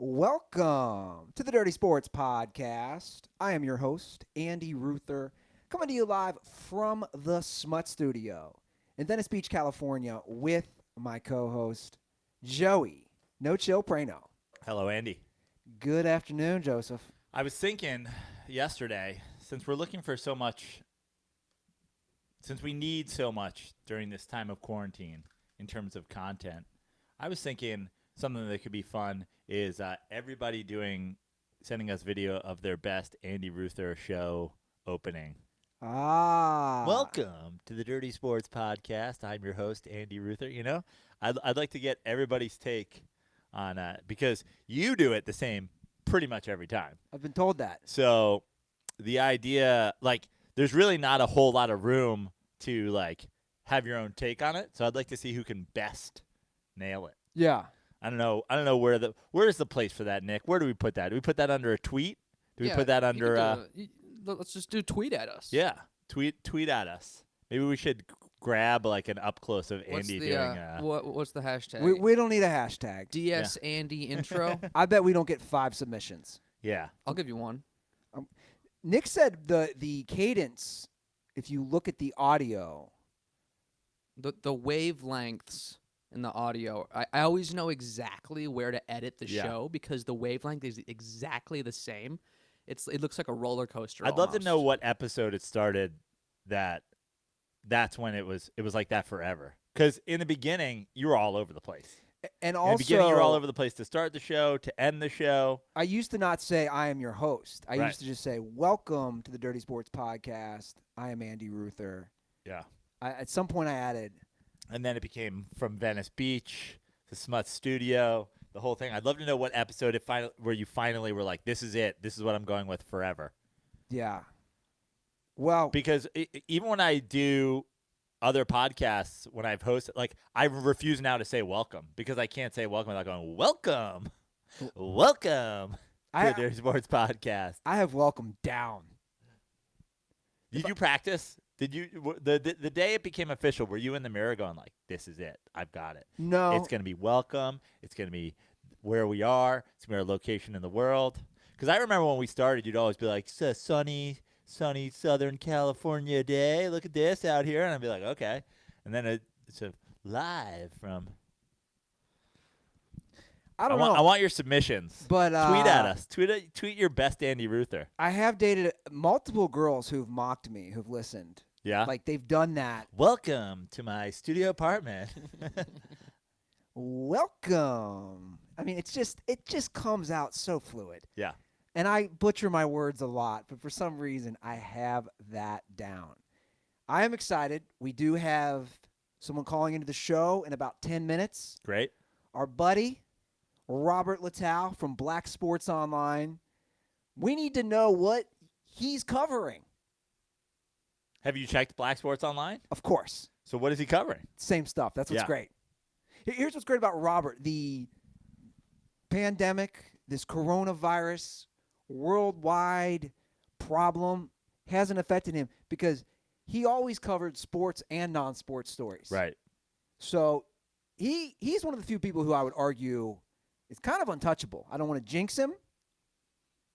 Welcome to the Dirty Sports Podcast. I am your host, Andy Ruther, coming to you live from the Smut Studio in Venice Beach, California, with my co-host, Joey No Chill Prano. Hello, Andy. Good afternoon, Joseph. I was thinking yesterday, since we're looking for so much, since we need so much during this time of quarantine in terms of content, I was thinking something that could be fun is everybody sending us video of their best Andy Ruther show opening. Welcome to the Dirty Sports Podcast. I'm your host, Andy Ruther. You know, I'd like to get everybody's take on because you do it the same pretty much every time. I've been told that. So the idea, like, there's really not a whole lot of room to, like, have your own take on it. So I'd like to see who can best nail it. Yeah. I don't know where's the place for that, Nick? Where do we put that? Do we put that under a tweet? Do we put that under let's just do tweet at us. Yeah. Tweet at us. Maybe we should grab like an up close of Andy doing what's the hashtag? We don't need a hashtag. DS Andy intro. I bet we don't get 5 submissions. Yeah. I'll give you one. Nick said the cadence, if you look at the audio, The wavelengths in the audio, I always know exactly where to edit the show because the wavelength is exactly the same. It looks like a roller coaster. I'd love to know what episode it started that's when it was like that forever. Because in the beginning, you were all over the place. And also, in the beginning, you were all over the place to start the show, to end the show. I used to not say I am your host. I Right. used to just say, welcome to the Dirty Sports Podcast. I am Andy Ruther. Yeah. At some point I added. And then it became from Venice Beach to Smut Studio, the whole thing. I'd love to know what episode where you finally were like, this is it. This is what I'm going with forever. Yeah. Well, Because even when I do other podcasts, when I've hosted, like, I refuse now to say welcome because I can't say welcome without going, welcome to the Dirty Sports Podcast. I have welcome down. Did you practice? Did you the day it became official? Were you in the mirror going like, "This is it. I've got it. No. It's going to be welcome. It's going to be where we are. It's going to be our location in the world." Because I remember when we started, you'd always be like, "It's a sunny Southern California day. Look at this out here," and I'd be like, "Okay." And then it's a live from. I don't know. I want your submissions. But tweet at us. Tweet your best Andy Ruther. I have dated multiple girls who've mocked me, who've listened. Yeah. Like they've done that. Welcome to my studio apartment. Welcome. I mean, it just comes out so fluid. Yeah. And I butcher my words a lot, but for some reason I have that down. I am excited. We do have someone calling into the show in about 10 minutes. Great. Our buddy, Robert Littal from Black Sports Online. We need to know what he's covering. Have you checked Black Sports Online? Of course. So what is he covering? Same stuff. That's what's great. Here's what's great about Robert. The pandemic, this coronavirus, worldwide problem hasn't affected him because he always covered sports and non-sports stories. Right. So he's one of the few people who I would argue is kind of untouchable. I don't want to jinx him.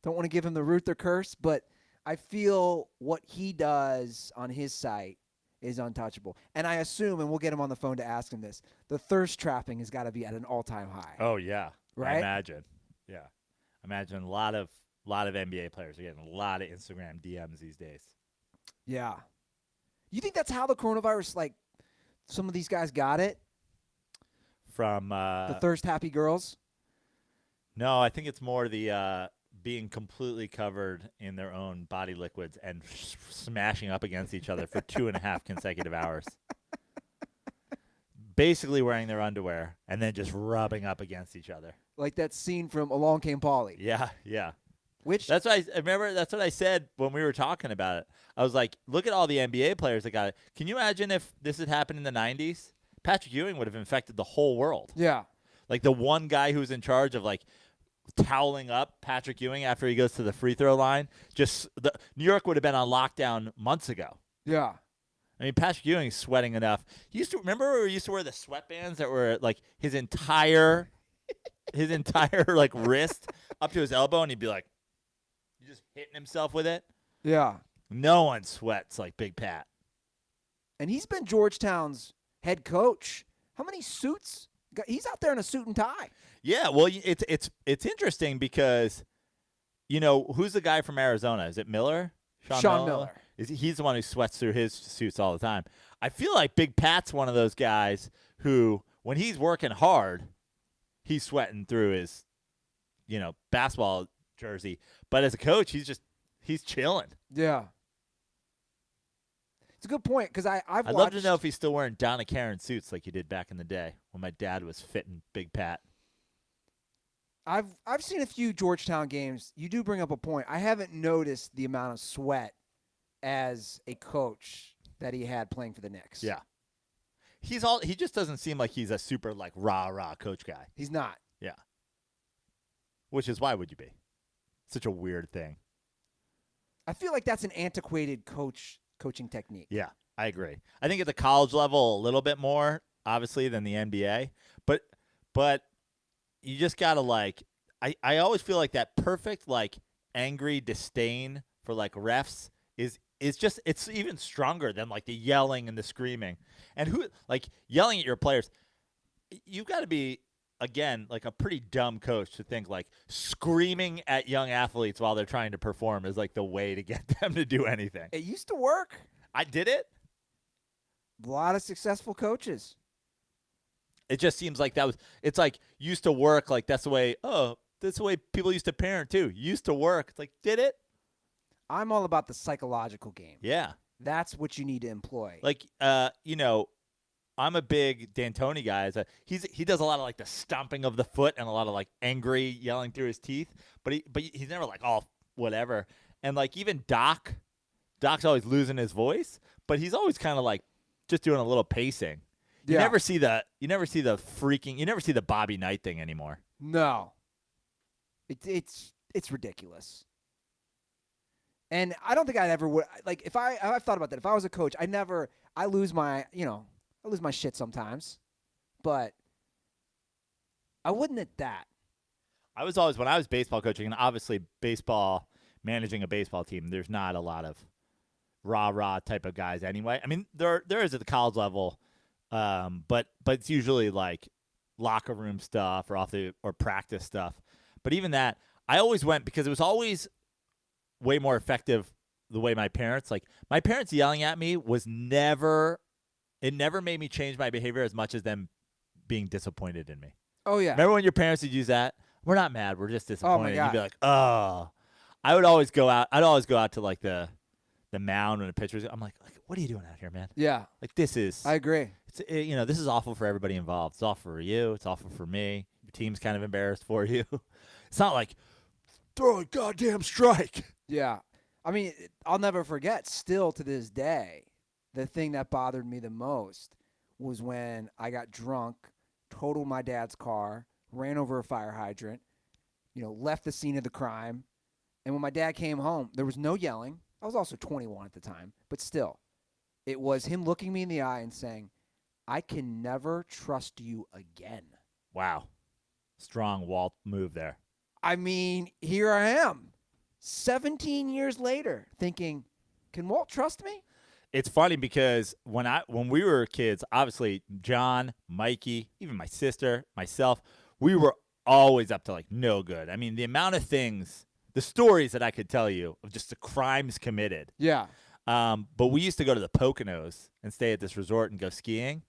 Don't want to give him the Ruther curse, but I feel what he does on his site is untouchable. And I assume, and we'll get him on the phone to ask him this, the thirst trapping has got to be at an all-time high. Oh, yeah. Right? I imagine. Yeah. I imagine a lot of NBA players are getting a lot of Instagram DMs these days. Yeah. You think that's how the coronavirus, like, some of these guys got it? From the thirst-happy girls? No, I think it's more the being completely covered in their own body liquids and smashing up against each other for 2.5 consecutive hours. Basically wearing their underwear and then just rubbing up against each other. Like that scene from Along Came Polly. Yeah, yeah. Which that's what I remember. That's what I said when we were talking about it. I was like, look at all the NBA players that got it. Can you imagine if this had happened in the 90s? Patrick Ewing would have infected the whole world. Yeah. Like the one guy who's in charge of like toweling up Patrick Ewing after he goes to the free throw line. New York would have been on lockdown months ago. Yeah. I mean, Patrick Ewing's sweating enough. He used to wear the sweatbands that were like his entire his entire like wrist up to his elbow, and he'd be like, just hitting himself with it. Yeah. No one sweats like Big Pat. And he's been Georgetown's head coach. How many suits? He's out there in a suit and tie. Yeah, well, it's interesting because, who's the guy from Arizona? Is it Miller? Sean Miller. He's the one who sweats through his suits all the time. I feel like Big Pat's one of those guys who, when he's working hard, he's sweating through his, basketball jersey. But as a coach, he's chilling. Yeah. It's a good point because I'd love to know if he's still wearing Donna Karen suits like he did back in the day when my dad was fitting Big Pat. I've seen a few Georgetown games. You do bring up a point. I haven't noticed the amount of sweat as a coach that he had playing for the Knicks. Yeah. He just doesn't seem like he's a super like rah coach guy. He's not. Yeah. Which is why would you be? Such a weird thing. I feel like that's an antiquated coaching technique. Yeah, I agree. I think at the college level a little bit more, obviously, than the NBA. But you just gotta like I always feel like that perfect like angry disdain for like refs is just it's even stronger than like the yelling and the screaming. And who like yelling at your players, you've got to be again like a pretty dumb coach to think like screaming at young athletes while they're trying to perform is like the way to get them to do anything. It used to work. I did it. A lot of successful coaches. It just seems like it's like used to work. Like that's the way people used to parent too. Used to work. It's like, did it? I'm all about the psychological game. Yeah. That's what you need to employ. Like, I'm a big D'Antoni guy. He does a lot of like the stomping of the foot and a lot of like angry yelling through his teeth, but he's never like all whatever. And like even Doc's always losing his voice, but he's always kind of like just doing a little pacing. You never see the Bobby Knight thing anymore. No. It's ridiculous. And I don't think I'd ever would like if I've thought about that. If I was a coach, I lose my shit sometimes. But I wouldn't at that. I was always when I was baseball coaching, and obviously managing a baseball team, there's not a lot of rah type of guys anyway. I mean, there is at the college level. But it's usually like locker room stuff or practice stuff. But even that, I always went because it was always way more effective the way my parents yelling at me never made me change my behavior as much as them being disappointed in me. Oh yeah. Remember when your parents would use that? We're not mad, we're just disappointed. Oh my God. You'd be like, oh. I'd always go out to like the mound when the pitchers. I'm like, what are you doing out here, man? Yeah. Like this is. I agree. This is awful for everybody involved. It's awful for you. It's awful for me. Your team's kind of embarrassed for you. It's not like throw a goddamn strike. Yeah. I mean, I'll never forget, still to this day, the thing that bothered me the most was when I got drunk, totaled my dad's car, ran over a fire hydrant, left the scene of the crime. And when my dad came home, there was no yelling. I was also 21 at the time, but still, it was him looking me in the eye and saying, I can never trust you again. Wow. Strong Walt move there. I mean, here I am, 17 years later, thinking, can Walt trust me? It's funny because when we were kids, obviously John, Mikey, even my sister, myself, we were always up to like no good. I mean, the amount of things, the stories that I could tell you of just the crimes committed. Yeah. But we used to go to the Poconos and stay at this resort and go skiing.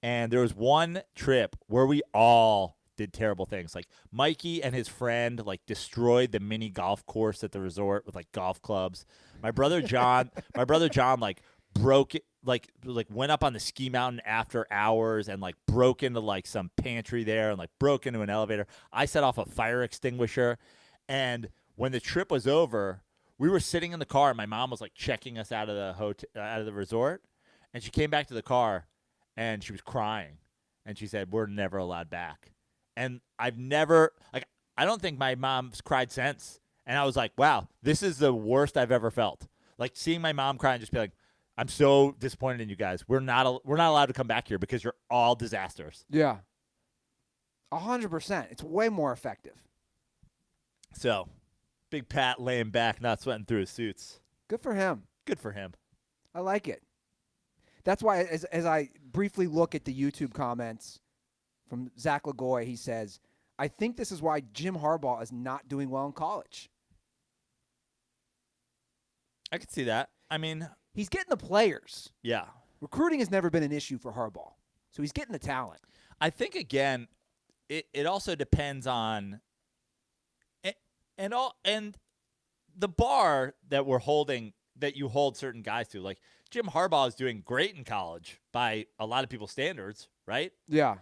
And there was one trip where we all did terrible things. Like Mikey and his friend like destroyed the mini golf course at the resort with like golf clubs. My brother John like broke it, like went up on the ski mountain after hours and like broke into like some pantry there and like broke into an elevator. I set off a fire extinguisher, and when the trip was over, we were sitting in the car and my mom was like checking us out of the out of the resort, and she came back to the car and she was crying and she said, "We're never allowed back." And I've never, like, I don't think my mom's cried since. And I was like, wow, this is the worst I've ever felt. Like seeing my mom cry and just be like, I'm so disappointed in you guys. We're not allowed to come back here because you're all disasters. Yeah. 100%. It's way more effective. So, Big Pat laying back, not sweating through his suits. Good for him. Good for him. I like it. That's why, as I briefly look at the YouTube comments from Zach Lagoy, he says, I think this is why Jim Harbaugh is not doing well in college. I could see that. I mean, he's getting the players. Yeah. Recruiting has never been an issue for Harbaugh. So he's getting the talent. I think, again, it also depends on and the bar that we're holding, that you hold certain guys to. Like, Jim Harbaugh is doing great in college by a lot of people's standards, right? Yeah.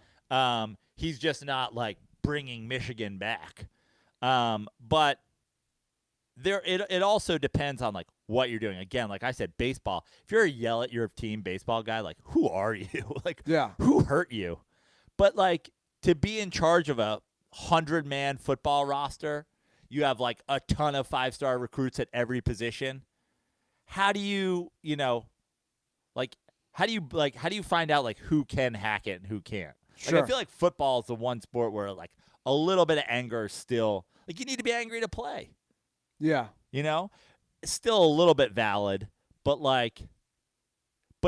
He's just not, like, bringing Michigan back. But it also depends on, like, what you're doing. Again, like I said, baseball. If you're a yell at your team baseball guy, like, who are you? Like, who hurt you? But, like, to be in charge of a 100-man football roster, you have, like, a ton of 5-star recruits at every position. How do you find out, like, who can hack it and who can't? Sure. Like, I feel like football is the one sport where, like, a little bit of anger is still, like, you need to be angry to play. Yeah. You know? It's still a little bit valid, but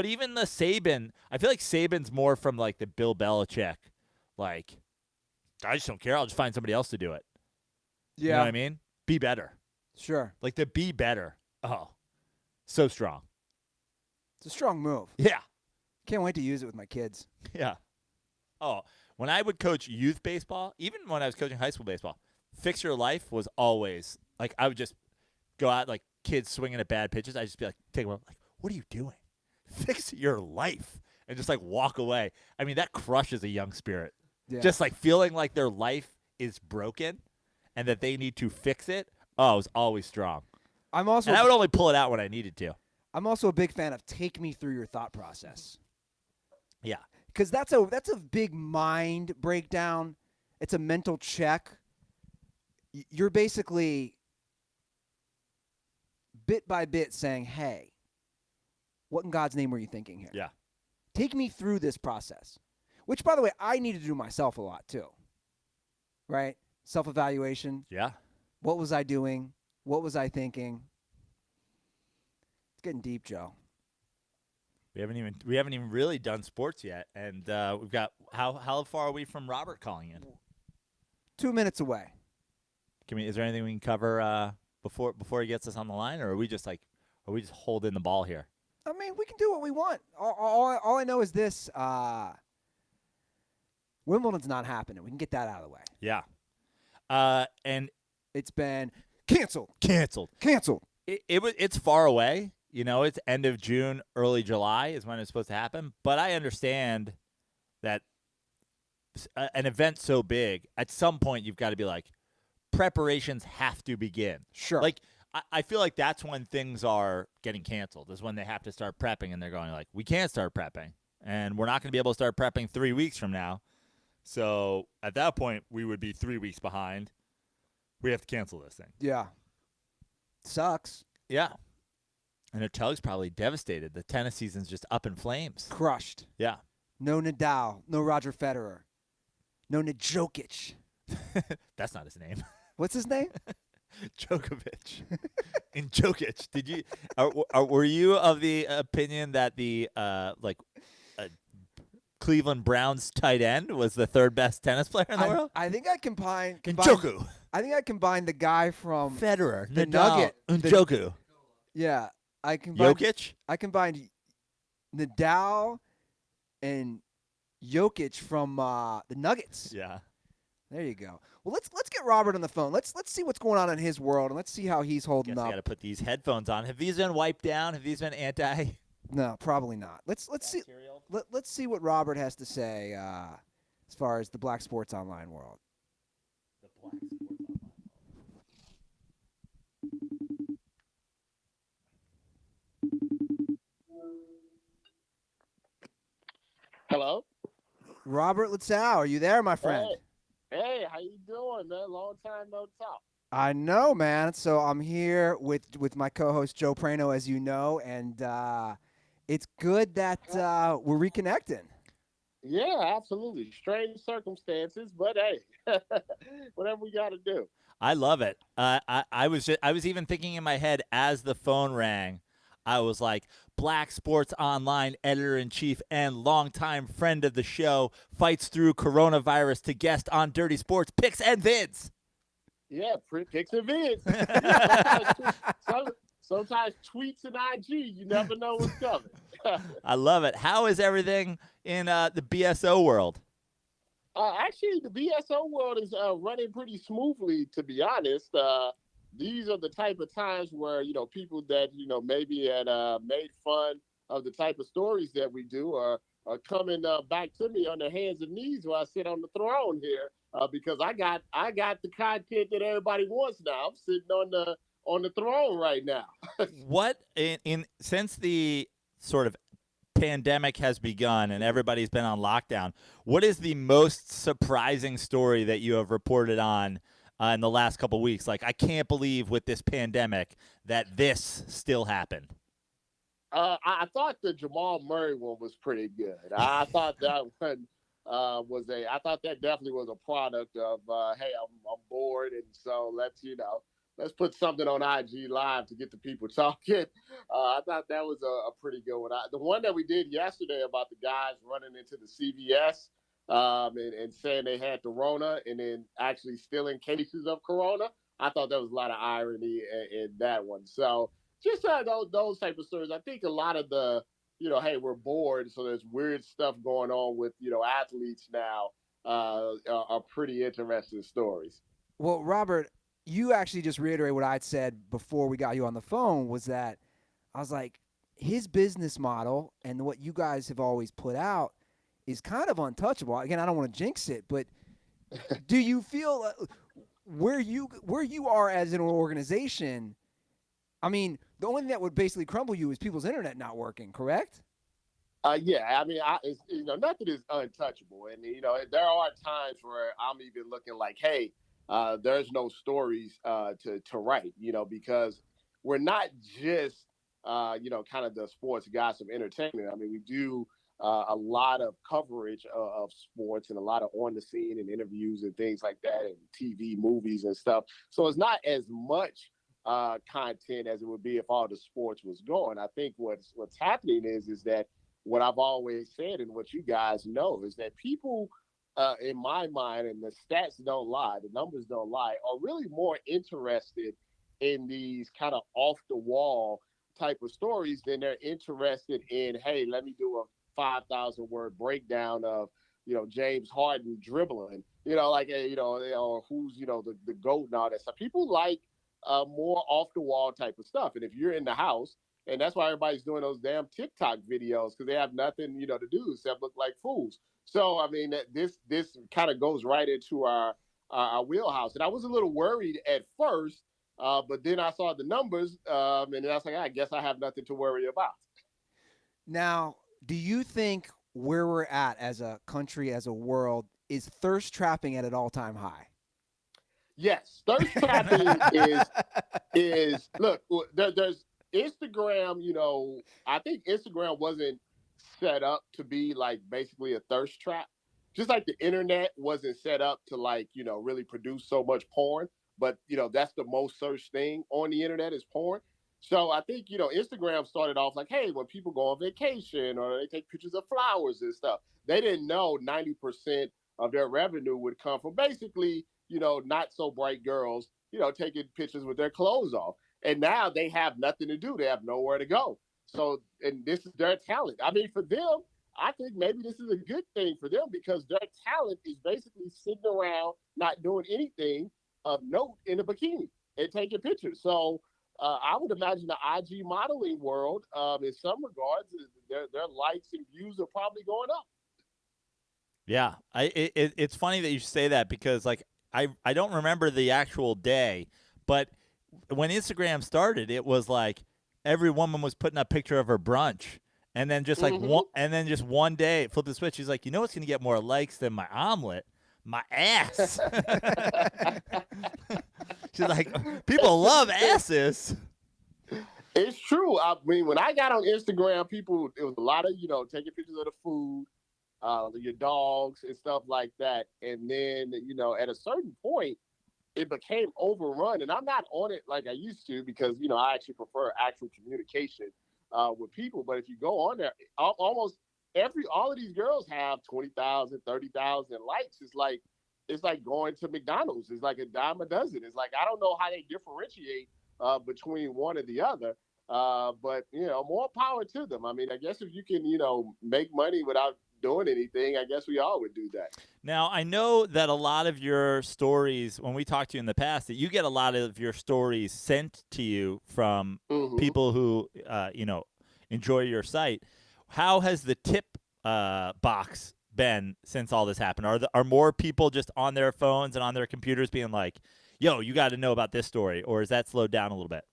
even the Saban, I feel like Saban's more from, like, the Bill Belichick, like, I just don't care. I'll just find somebody else to do it. Yeah. You know what I mean? Be better. Sure. Like, the be better. Oh, so strong. It's a strong move. Yeah. Can't wait to use it with my kids. Yeah. Oh, when I would coach youth baseball, even when I was coaching high school baseball, fix your life was always, like, I would just go out, like, kids swinging at bad pitches. I'd just be like, take them up, like, what are you doing? Fix your life. And just, like, walk away. I mean, that crushes a young spirit. Yeah. Just, like, feeling like their life is broken and that they need to fix it. Oh, it was always strong. I would only pull it out when I needed to. I'm also a big fan of take me through your thought process. Yeah. Because that's a big mind breakdown. It's a mental check. You're basically bit by bit saying, hey, what in God's name were you thinking here? Yeah. Take me through this process. Which, by the way, I need to do myself a lot too. Right? Self-evaluation. Yeah. What was I doing? What was I thinking? It's getting deep, Joe. We haven't even really done sports yet, and we've got how far are we from Robert calling in? 2 minutes away. Is there anything we can cover before he gets us on the line, or are we just holding the ball here? I mean, we can do what we want. All I know is this: Wimbledon's not happening. We can get that out of the way. Yeah. And it's been canceled. It's far away. You know, it's end of June, early July is when it's supposed to happen. But I understand that an event so big, at some point you've got to be like, preparations have to begin. Sure. Like, I feel like that's when things are getting canceled, is when they have to start prepping, and they're going like, we can't start prepping, and we're not going to be able to start prepping 3 weeks from now. So at that point, we would be 3 weeks behind. We have to cancel this thing. Yeah. Sucks. Yeah. And the Tug's probably devastated. The tennis season's just up in flames. Crushed. Yeah. No Nadal. No Roger Federer. No Jokic. That's not his name. What's his name? Djokovic. In Jokic. Did you? Were you of the opinion that the Cleveland Browns tight end was the third best tennis player in the world? I think I combined Njoku. I think I combined the guy from Federer, the Nadal, Nugget, Njoku. Yeah, I combined Jokic. I combined Nadal and Jokic from the Nuggets. Yeah. There you go. Well, let's get Robert on the phone. Let's see what's going on in his world, and let's see how he's holding up. I got to put these headphones on. Have these been wiped down? Have these been anti? No, probably not. Let's see. Let's see what Robert has to say as far as the Black Sports Online world. The Black Sports Online. Hello? Robert Littal, are you there, my friend? Hey, how you doing, man? Long time no talk. I know, man. So I'm here with my co-host Joe Prano, as you know, and it's good that we're reconnecting. Yeah, absolutely. Strange circumstances, but hey, whatever we got to do. I love it. I was even thinking in my head as the phone rang. I was like, Black Sports Online editor in chief and longtime friend of the show fights through coronavirus to guest on Dirty Sports Picks and Vids. Yeah, print picks and vids. Sometimes tweets and IG, you never know what's coming. I love it. How is everything in the BSO world? Actually, the BSO world is running pretty smoothly, to be honest. These are the type of times where, people that, maybe had made fun of the type of stories that we do are coming back to me on their hands and knees while I sit on the throne here because I got the content that everybody wants now. I'm sitting on the throne right now. What in since the sort of pandemic has begun and everybody's been on lockdown, what is the most surprising story that you have reported on in the last couple of weeks? Like, I can't believe with this pandemic that this still happened. I thought the Jamal Murray one was pretty good. I thought that one I thought that definitely was a product of, hey, I'm bored, and so let's put something on IG Live to get the people talking. I thought that was a pretty good one. The one that we did yesterday about the guys running into the CVS and saying they had the Rona and then actually stealing cases of Corona, I thought there was a lot of irony in that one. So just those type of stories. I think a lot of the, hey, we're bored, so there's weird stuff going on with, athletes now are pretty interesting stories. Well, Robert, you actually just reiterate what I'd said before we got you on the phone, was that I was like, his business model and what you guys have always put out is kind of untouchable. Again, I don't want to jinx it, but do you feel where you are as an organization? I mean, the only thing that would basically crumble you is people's internet not working, correct? Yeah, I mean, nothing is untouchable, and there are times where I'm even looking like, hey, there's no stories to write, because we're not just kind of the sports gossip entertainment. I mean, we do a lot of coverage of sports and a lot of on the scene and interviews and things like that, and TV, movies, and stuff. So it's not as much content as it would be if all the sports was going. I think what's happening is that what I've always said and what you guys know is that people, in my mind, and the stats don't lie, the numbers don't lie, are really more interested in these kind of off the wall type of stories than they're interested in, hey, let me do a 5,000 word breakdown of, James Harden dribbling, who's, the GOAT and all that stuff. People like more off the wall type of stuff. And if you're in the house, and that's why everybody's doing those damn TikTok videos, because they have nothing, to do except look like fools. So, I mean, this kind of goes right into our wheelhouse. And I was a little worried at first, but then I saw the numbers, and then I was like, I guess I have nothing to worry about. Now, do you think where we're at as a country, as a world, is thirst trapping at an all-time high? Yes, thirst trapping is look. There's Instagram. I think Instagram wasn't set up to be like basically a thirst trap. Just like the internet wasn't set up to really produce so much porn, but that's the most searched thing on the internet is porn. So I think Instagram started off like, hey, when people go on vacation or they take pictures of flowers and stuff, they didn't know 90% of their revenue would come from basically not so bright girls taking pictures with their clothes off. And now they have nothing to do. They have nowhere to go. So, and this is their talent. I mean, for them, I think maybe this is a good thing for them because their talent is basically sitting around not doing anything of note in a bikini and taking pictures. So I would imagine the IG modeling world, in some regards, their likes and views are probably going up. Yeah, it's funny that you say that because I don't remember the actual day, but when Instagram started, it was like every woman was putting up a picture of her brunch, and then just one day, flip the switch. She's like, what's gonna get more likes than my omelet? My ass. She's like, people love asses. It's true. I mean, when I got on Instagram, it was a lot of taking pictures of the food. your dogs and stuff like that. And then, at a certain point, it became overrun. And I'm not on it like I used to because, I actually prefer actual communication with people. But if you go on there, almost all of these girls have 20,000, 30,000 likes. It's like going to McDonald's. It's like a dime a dozen. It's like, I don't know how they differentiate between one or the other. But more power to them. I mean, I guess if you can, make money without doing anything, I guess we all would do that. Now, I know that a lot of your stories, when we talked to you in the past, that you get a lot of your stories sent to you from people who, enjoy your site. How has the tip box been since all this happened? Are more people just on their phones and on their computers being like, yo, you got to know about this story, or is that slowed down a little bit?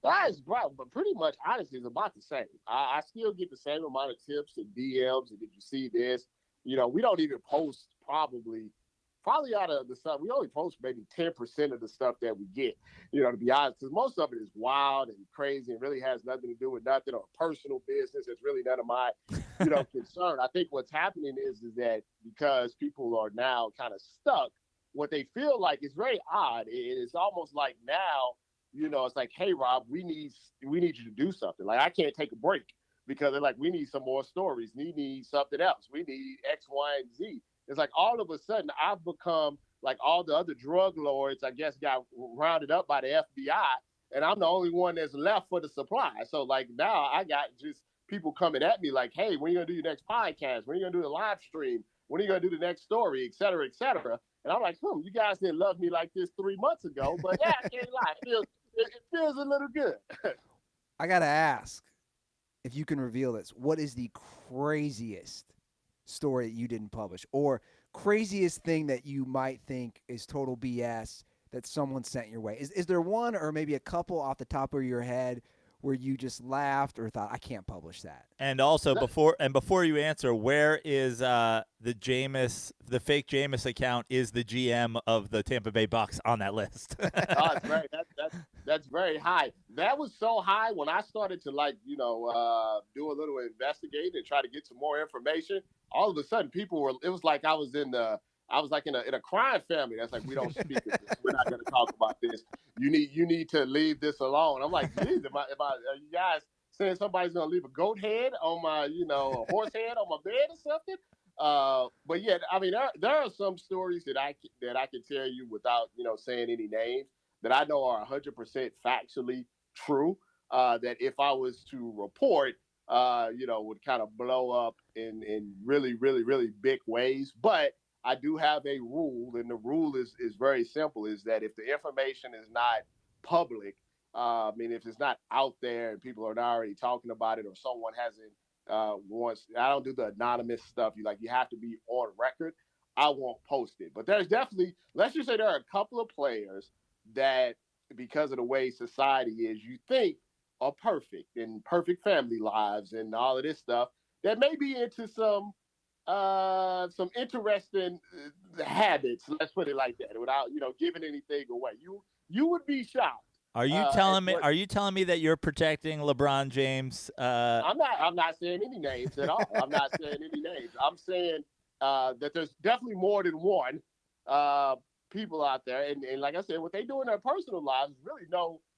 That's right, but pretty much, honestly, it's about the same. I still get the same amount of tips and DMs, and did you see this? We don't even post probably out of the stuff. We only post maybe 10% of the stuff that we get, to be honest, because most of it is wild and crazy and really has nothing to do with nothing or personal business. It's really none of my, concern. I think what's happening is that because people are now kind of stuck, what they feel like is very odd. It's almost like now, it's like, hey, Rob, we need you to do something. Like, I can't take a break because they're like, we need some more stories. We need something else. We need X, Y, and Z. It's like all of a sudden I've become like all the other drug lords, I guess, got rounded up by the FBI, and I'm the only one that's left for the supply. So like now I got just people coming at me like, hey, when are you going to do your next podcast? When are you going to do the live stream? When are you going to do the next story, et cetera, et cetera? And I'm like, you guys didn't love me like this 3 months ago, but yeah, I can't lie. It feels a little good. I got to ask if you can reveal this. What is the craziest story that you didn't publish, or craziest thing that you might think is total BS that someone sent your way? Is there one or maybe a couple off the top of your head where you just laughed or thought, I can't publish that? And also, before you answer, where is the fake Jameis account is the GM of the Tampa Bay Bucks on that list? That's very that's very high. That was so high when I started to do a little investigating and try to get some more information. All of a sudden, it was like I was in a crime family. That's like, we don't speak of this. We're not going to talk about this. You need to leave this alone. I'm like, geez, are you guys saying somebody's going to leave a goat head on my, a horse head on my bed or something? But yeah, I mean, there are some stories that I can tell you without, saying any names that I know are 100% factually true. That if I was to report, would kind of blow up in really, really, really big ways. But I do have a rule, and the rule is very simple, is that if the information is not public, if it's not out there and people are not already talking about it, or someone hasn't I don't do the anonymous stuff. You have to be on record. I won't post it. But there's definitely, let's just say there are a couple of players that, because of the way society is, you think are perfect and perfect family lives and all of this stuff, that may be into some interesting habits, let's put it like that, without giving anything away. You would be shocked. Are you telling me that you're protecting LeBron James? I'm not saying any names at all. I'm not saying any names. I'm saying that there's definitely more than one people out there, and like I said, what they do in their personal lives is really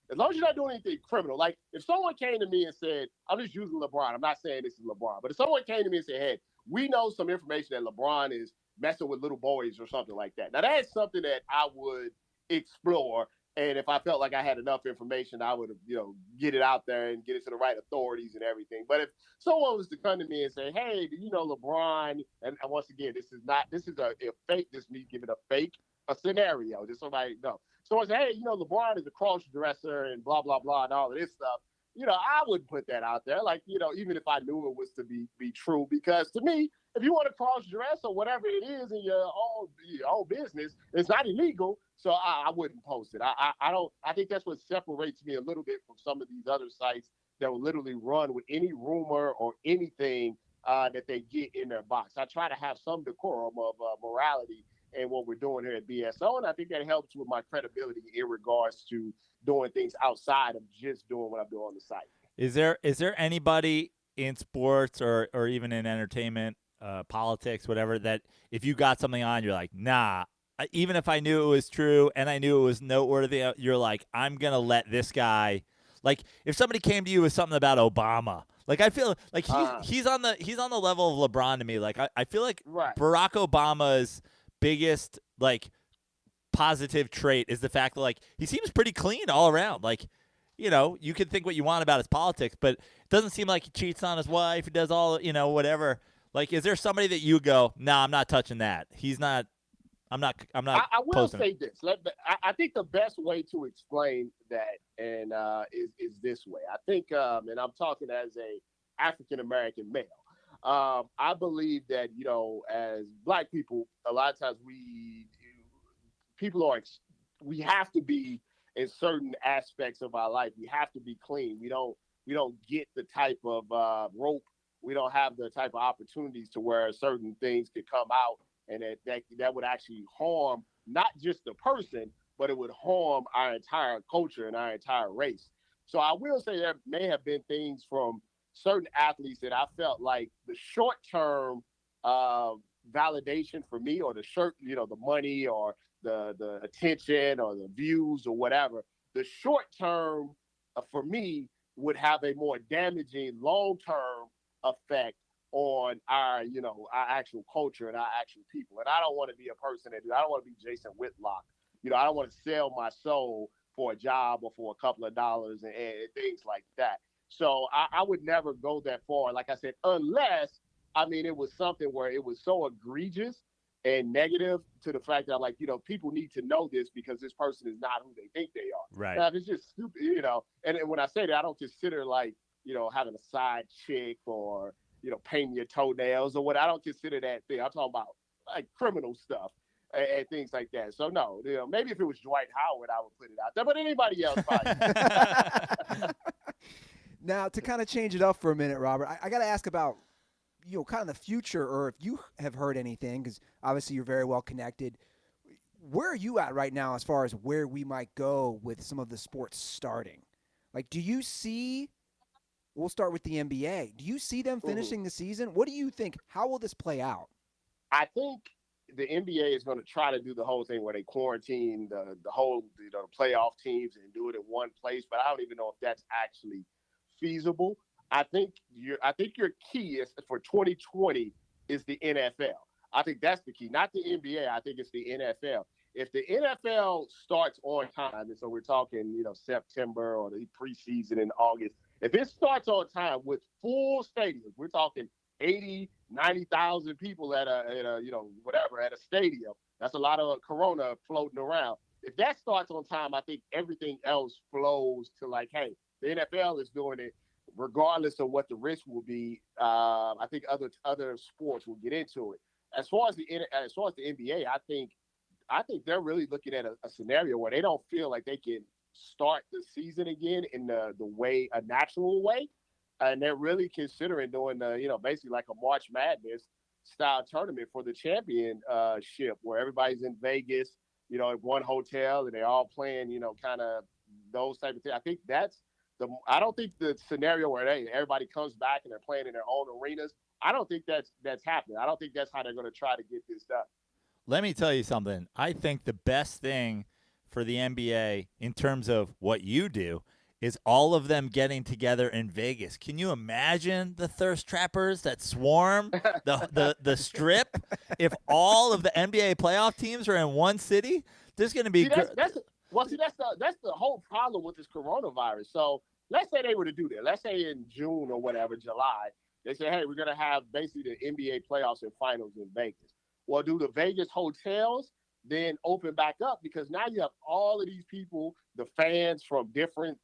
as long as you're not doing anything criminal. Like, if someone came to me and said, I'm just using LeBron, I'm not saying this is LeBron, but if someone came to me and said, hey, we know some information that LeBron is messing with little boys or something like that. Now, that's something that I would explore. And if I felt like I had enough information, I would, get it out there and get it to the right authorities and everything. But if someone was to come to me and say, hey, do you know LeBron? And once again, this is a fake, this me giving a scenario. Just somebody, no. Someone say, hey, LeBron is a cross-dresser and blah, blah, blah, and all of this stuff. I wouldn't put that out there, like, even if I knew it was to be true, because to me, if you want to cross-dress or whatever it is in your own business, it's not illegal, so I wouldn't post it. I think that's what separates me a little bit from some of these other sites that will literally run with any rumor or anything that they get in their box. I try to have some decorum of morality in what we're doing here at BSO, and I think that helps with my credibility in regards to doing things outside of just doing what I'm doing on the site. Is there anybody in sports or even in entertainment politics, whatever, that if you got something on, you're like, nah. Even if I knew it was true and I knew it was noteworthy, you're like, I'm gonna let this guy. Like, if somebody came to you with something about Obama, like I feel like he's on the level of LeBron to me. Like I feel like Barack Obama's biggest like positive trait is the fact that like he seems pretty clean all around. Like, you know, you can think what you want about his politics, but it doesn't seem like he cheats on his wife. He does all, you know, whatever. Like, is there somebody that you go, nah, I'm not touching that. He's not. I'm not. I will say this. I think the best way to explain that and is this way. I think, and I'm talking as a African American male. I believe that, you know, as Black people, a lot of times we have to be in certain aspects of our life. We have to be clean. We don't get the type of rope. We don't have the type of opportunities to where certain things could come out. And that would actually harm not just the person, but it would harm our entire culture and our entire race. So I will say there may have been things from certain athletes that I felt like the short-term validation for me, or the money or the attention or the views or whatever, the short-term for me would have a more damaging long-term effect on our actual culture and our actual people. And I don't want to be a person I don't want to be Jason Whitlock. You know, I don't want to sell my soul for a job or for a couple of dollars and things like that. So I would never go that far, like I said, unless, it was something where it was so egregious and negative to the fact that I'm like, you know, people need to know this because this person is not who they think they are. Right. Now, if it's just stupid, you know, and when I say that, I don't consider like, you know, having a side chick or, you know, painting your toenails or what. I don't consider that thing. I'm talking about like criminal stuff and things like that. So no, you know, maybe if it was Dwight Howard, I would put it out there, but anybody else probably. Now, to kind of change it up for a minute, Robert, I got to ask about, you know, kind of the future, or if you have heard anything, because obviously you're very well connected. Where are you at right now as far as where we might go with some of the sports starting? Like, do you see? We'll start with the NBA. Do you see them finishing the season? What do you think? How will this play out? I think the NBA is going to try to do the whole thing where they quarantine the whole, you know, the playoff teams and do it in one place. But I don't even know if that's actually feasible. I think your key is for 2020 is the NFL. I think that's the key, not the NBA. I think it's the NFL. If the NFL starts on time, and so we're talking, you know, September or the preseason in August. If it starts on time with full stadiums, we're talking 80, 90,000 people at a you know, whatever, at a stadium. That's a lot of Corona floating around. If that starts on time, I think everything else flows to like, hey, the NFL is doing it regardless of what the risk will be. I think other sports will get into it. As far as the NBA, I think they're really looking at a scenario where they don't feel like they can start the season again in the way, a natural way, and they're really considering doing basically like a March Madness style tournament for the championship, where everybody's in Vegas, you know, at one hotel, and they're all playing, you know, kind of those type of things. I think I don't think the scenario where everybody comes back and they're playing in their own arenas. I don't think that's happening. I don't think that's how they're going to try to get this done. Let me tell you something. I think the best thing for the NBA in terms of what you do is all of them getting together in Vegas. Can you imagine the thirst trappers that swarm the strip? If all of the NBA playoff teams are in one city, there's going to be that's the whole problem with this coronavirus. So let's say they were to do that. Let's say in June or whatever, July, they say, hey, we're going to have basically the NBA playoffs and finals in Vegas. Well, do the Vegas hotels then open back up? Because now you have all of these people, the fans from different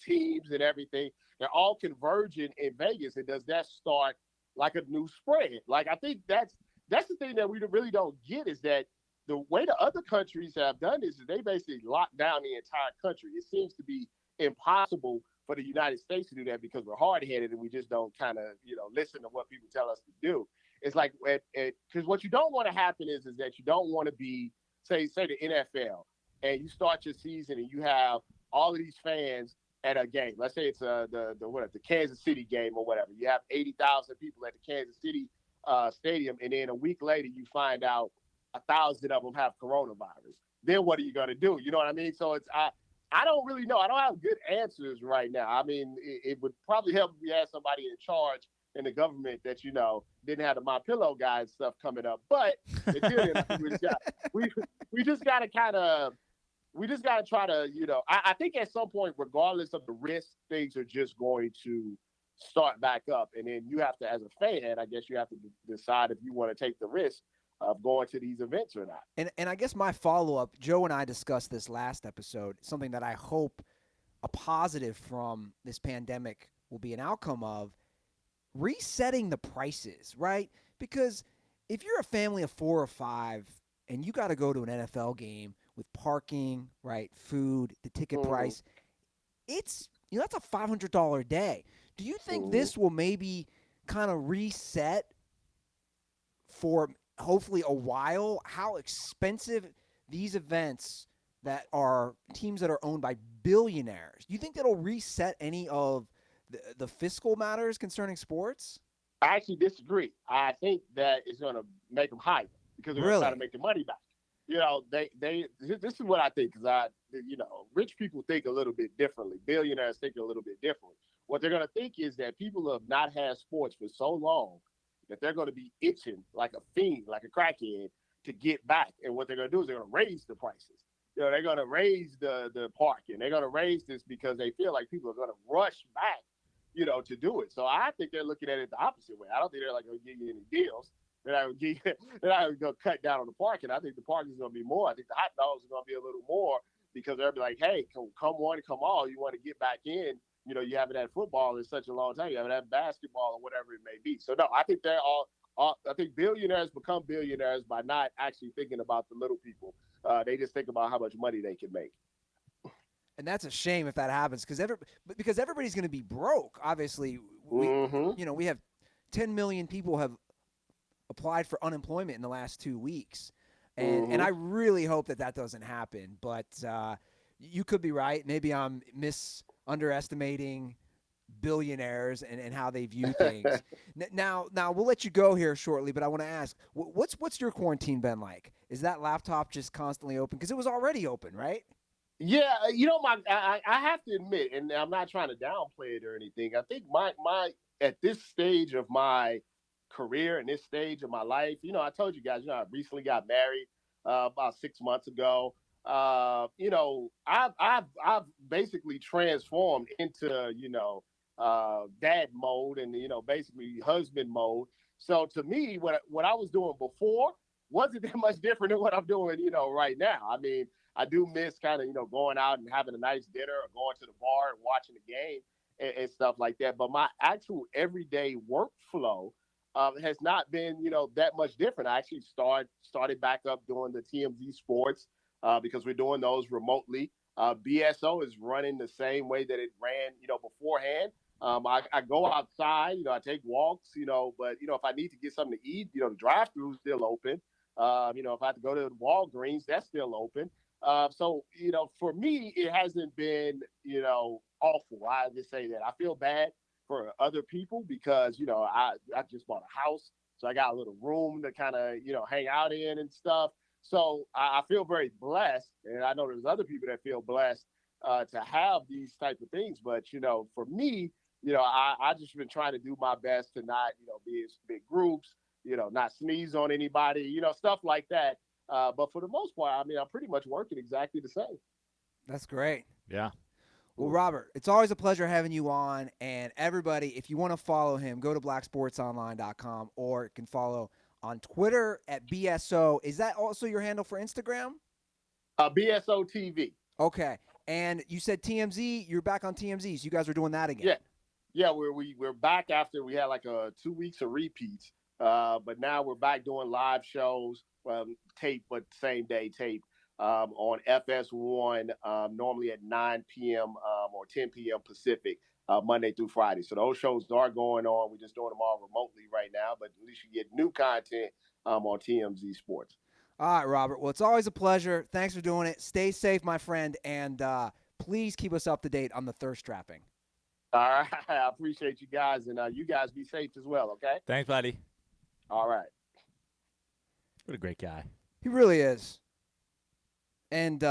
teams and everything, they're all converging in Vegas. And does that start like a new spread? Like, I think that's the thing that we really don't get, is that the way the other countries have done this is they basically lock down the entire country. It seems to be impossible for the United States to do that because we're hard-headed and we just don't kind of, you know, listen to what people tell us to do. It's like, because what you don't want to happen is that you don't want to be, say the NFL, and you start your season and you have all of these fans at a game. Let's say it's the Kansas City game or whatever. You have 80,000 people at the Kansas City stadium, and then a week later you find out 1,000 of them have coronavirus. Then what are you going to do? You know what I mean? So I don't really know. I don't have good answers right now. I mean, it would probably help if we had somebody in charge in the government that, didn't have the My Pillow guy and stuff coming up. But until then, we just got to kind of, we just got to try to, I think at some point, regardless of the risk, things are just going to start back up. And then you have to, as a fan, I guess you have to decide if you want to take the risk of going to these events or not. And I guess my follow-up, Joe and I discussed this last episode, something that I hope a positive from this pandemic will be an outcome of resetting the prices, right? Because if you're a family of 4 or 5 and you got to go to an NFL game with parking, right, food, the ticket price, it's, that's a $500 day. Do you think this will maybe kind of reset for hopefully a while how expensive these events that are teams that are owned by billionaires? Do you think that'll reset any of the fiscal matters concerning sports? I actually disagree. I think that it's going to make them higher because they're going to try to make the money back. This is what I think, because rich people think a little bit differently. Billionaires think a little bit differently. What they're going to think is that people have not had sports for so long that they're going to be itching like a fiend, like a crackhead, to get back. And what they're going to do is they're going to raise the prices. They're going to raise the parking. They're going to raise this because they feel like people are going to rush back, to do it. So I think they're looking at it the opposite way. I don't think they're like going to give you any deals. They're not going to cut down on the parking. I think the parking is going to be more. I think the hot dogs are going to be a little more because they'll be like, hey, come one, come all. You want to get back in. You haven't had football in such a long time. You haven't had basketball or whatever it may be. So, no, I think they're I think billionaires become billionaires by not actually thinking about the little people. They just think about how much money they can make. And that's a shame if that happens because everybody's going to be broke. Obviously, we have 10 million people have applied for unemployment in the last 2 weeks. And I really hope that doesn't happen. But you could be right. Maybe I'm underestimating billionaires and how they view things. Now we'll let you go here shortly, but I want to ask, what's your quarantine been like? Is that laptop just constantly open? Because it was already open, right? Yeah, I have to admit, and I'm not trying to downplay it or anything. I think my at this stage of my career and this stage of my life, I told you guys, I recently got married about 6 months ago. I've basically transformed into, dad mode and, basically husband mode. So to me, what I was doing before wasn't that much different than what I'm doing, right now. I mean, I do miss kind of, going out and having a nice dinner or going to the bar and watching the game and stuff like that. But my actual everyday workflow has not been, that much different. I actually started back up doing the TMZ Sports because we're doing those remotely. BSO is running the same way that it ran, beforehand. I go outside, I take walks, but, if I need to get something to eat, the drive-thru is still open. If I have to go to the Walgreens, that's still open. So, for me, it hasn't been, awful. I just say that I feel bad for other people because, I just bought a house. So I got a little room to kind of, hang out in and stuff. So I feel very blessed. And I know there's other people that feel blessed to have these type of things. But, for me, I just been trying to do my best to not, be in big groups, not sneeze on anybody, stuff like that. But for the most part, I mean, I'm pretty much working exactly the same. That's great. Yeah. Well, Robert, it's always a pleasure having you on. And everybody, if you want to follow him, go to blacksportsonline.com or you can follow on Twitter at BSO. Is that also your handle for Instagram? BSO TV. Okay. And you said TMZ. You're back on TMZ. So you guys are doing that again. Yeah. We're back after we had like 2 weeks of repeats. But now we're back doing live shows, tape, but same day tape on FS1, normally at 9 p.m. Or 10 p.m. Pacific, Monday through Friday. So those shows are going on. We're just doing them all remotely right now, but at least you get new content on TMZ Sports. All right, Robert. Well, it's always a pleasure. Thanks for doing it. Stay safe, my friend, and please keep us up to date on the thirst trapping. All right. I appreciate you guys, and you guys be safe as well, okay? Thanks, buddy. All right. What a great guy. He really is. And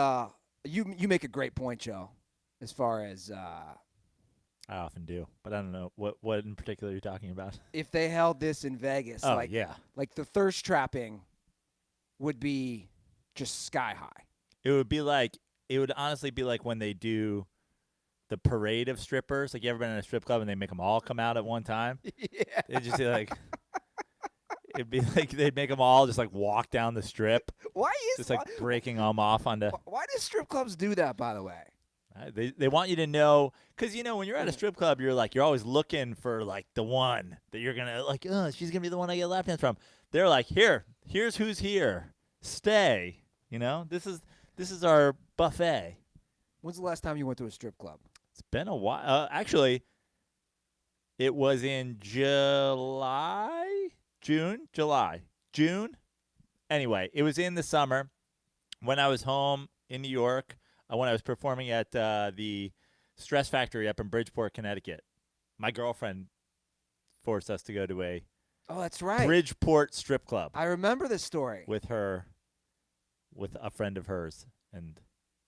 you make a great point, Joe, as far as I often do, but I don't know what in particular you're talking about. if they held this in Vegas, Oh, yeah. like the thirst trapping would be just sky high. It would honestly be like when they do the parade of strippers. Like, you ever been in a strip club and they make them all come out at one time? Yeah. It'd just be like, it'd be like they'd make them all just like walk down the strip, Why just like breaking them off onto. why do strip clubs do that, by the way? They want you to know, because when you're at a strip club, you're always looking for like the one that you're gonna like. Oh, she's gonna be the one I get lap dance from. They're like, here's who's here. Stay. This is our buffet. When's the last time you went to a strip club? It's been a while. Actually, it was in June. Anyway, it was in the summer when I was home in New York. When I was performing at the Stress Factory up in Bridgeport, Connecticut. My girlfriend forced us to go to a that's right. Bridgeport strip club I remember this story. with a friend of hers, and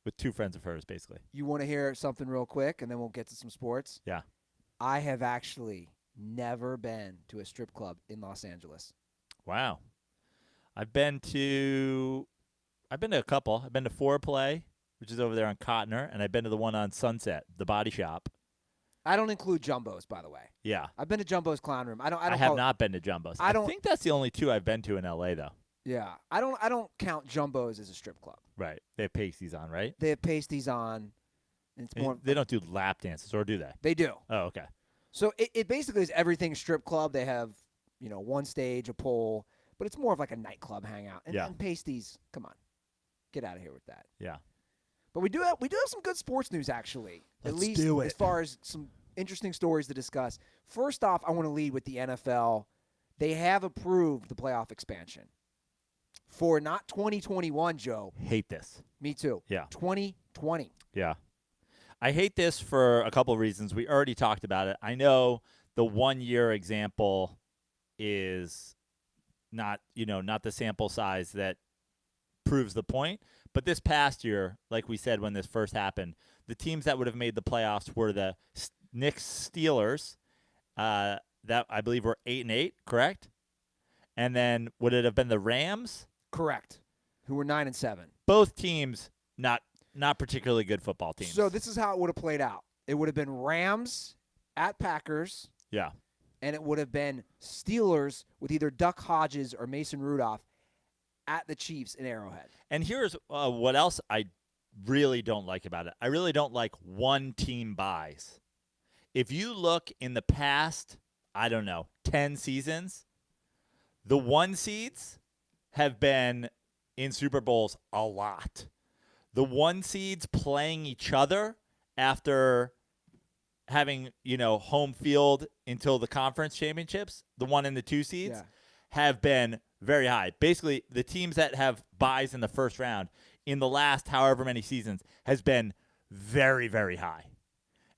with two friends of hers, basically. You want to hear something real quick, and then we'll get to some sports? Yeah. I have actually never been to a strip club in Los Angeles. Wow. I've been to a couple. I've been to Foreplay, which is over there on Cotner, and I've been to the one on Sunset, the Body Shop. I don't include Jumbo's, by the way. Yeah. I've been to Jumbo's Clown Room. I have not been to Jumbo's. I don't think that's the only two I've been to in LA, though. Yeah, I don't count Jumbo's as a strip club. Right. They have pasties on, right? They have pasties on, and it's more. They don't do lap dances, or do they? They do. Oh, okay. So it basically is everything strip club. They have one stage, a pole, but it's more of like a nightclub hangout. And, Yeah. and pasties, come on, get out of here with that. Yeah. But we do have some good sports news, actually. Let's at least do it. as far as some interesting stories to discuss. First off, I want to lead with the NFL. They have approved the playoff expansion for not 2021, Joe. Hate this. Me too. Yeah. 2020. Yeah. I hate this for a couple of reasons. We already talked about it. I know the 1 year example is not the sample size that proves the point. But this past year, like we said when this first happened, the teams that would have made the playoffs were the Knicks Steelers, that I believe were 8-8, correct? And then would it have been the Rams? Correct. Who were 9-7. Both teams not particularly good football teams. So this is how it would have played out. It would have been Rams at Packers. Yeah. And it would have been Steelers with either Duck Hodges or Mason Rudolph at the Chiefs in Arrowhead. And here's what else I really don't like about it. I really don't like one-team buys. If you look in the past, 10 seasons, the one seeds have been in Super Bowls a lot. The one seeds playing each other after having, home field until the conference championships, the 1 and the 2 seeds, have been very high. Basically, the teams that have buys in the first round in the last however many seasons has been very, very high.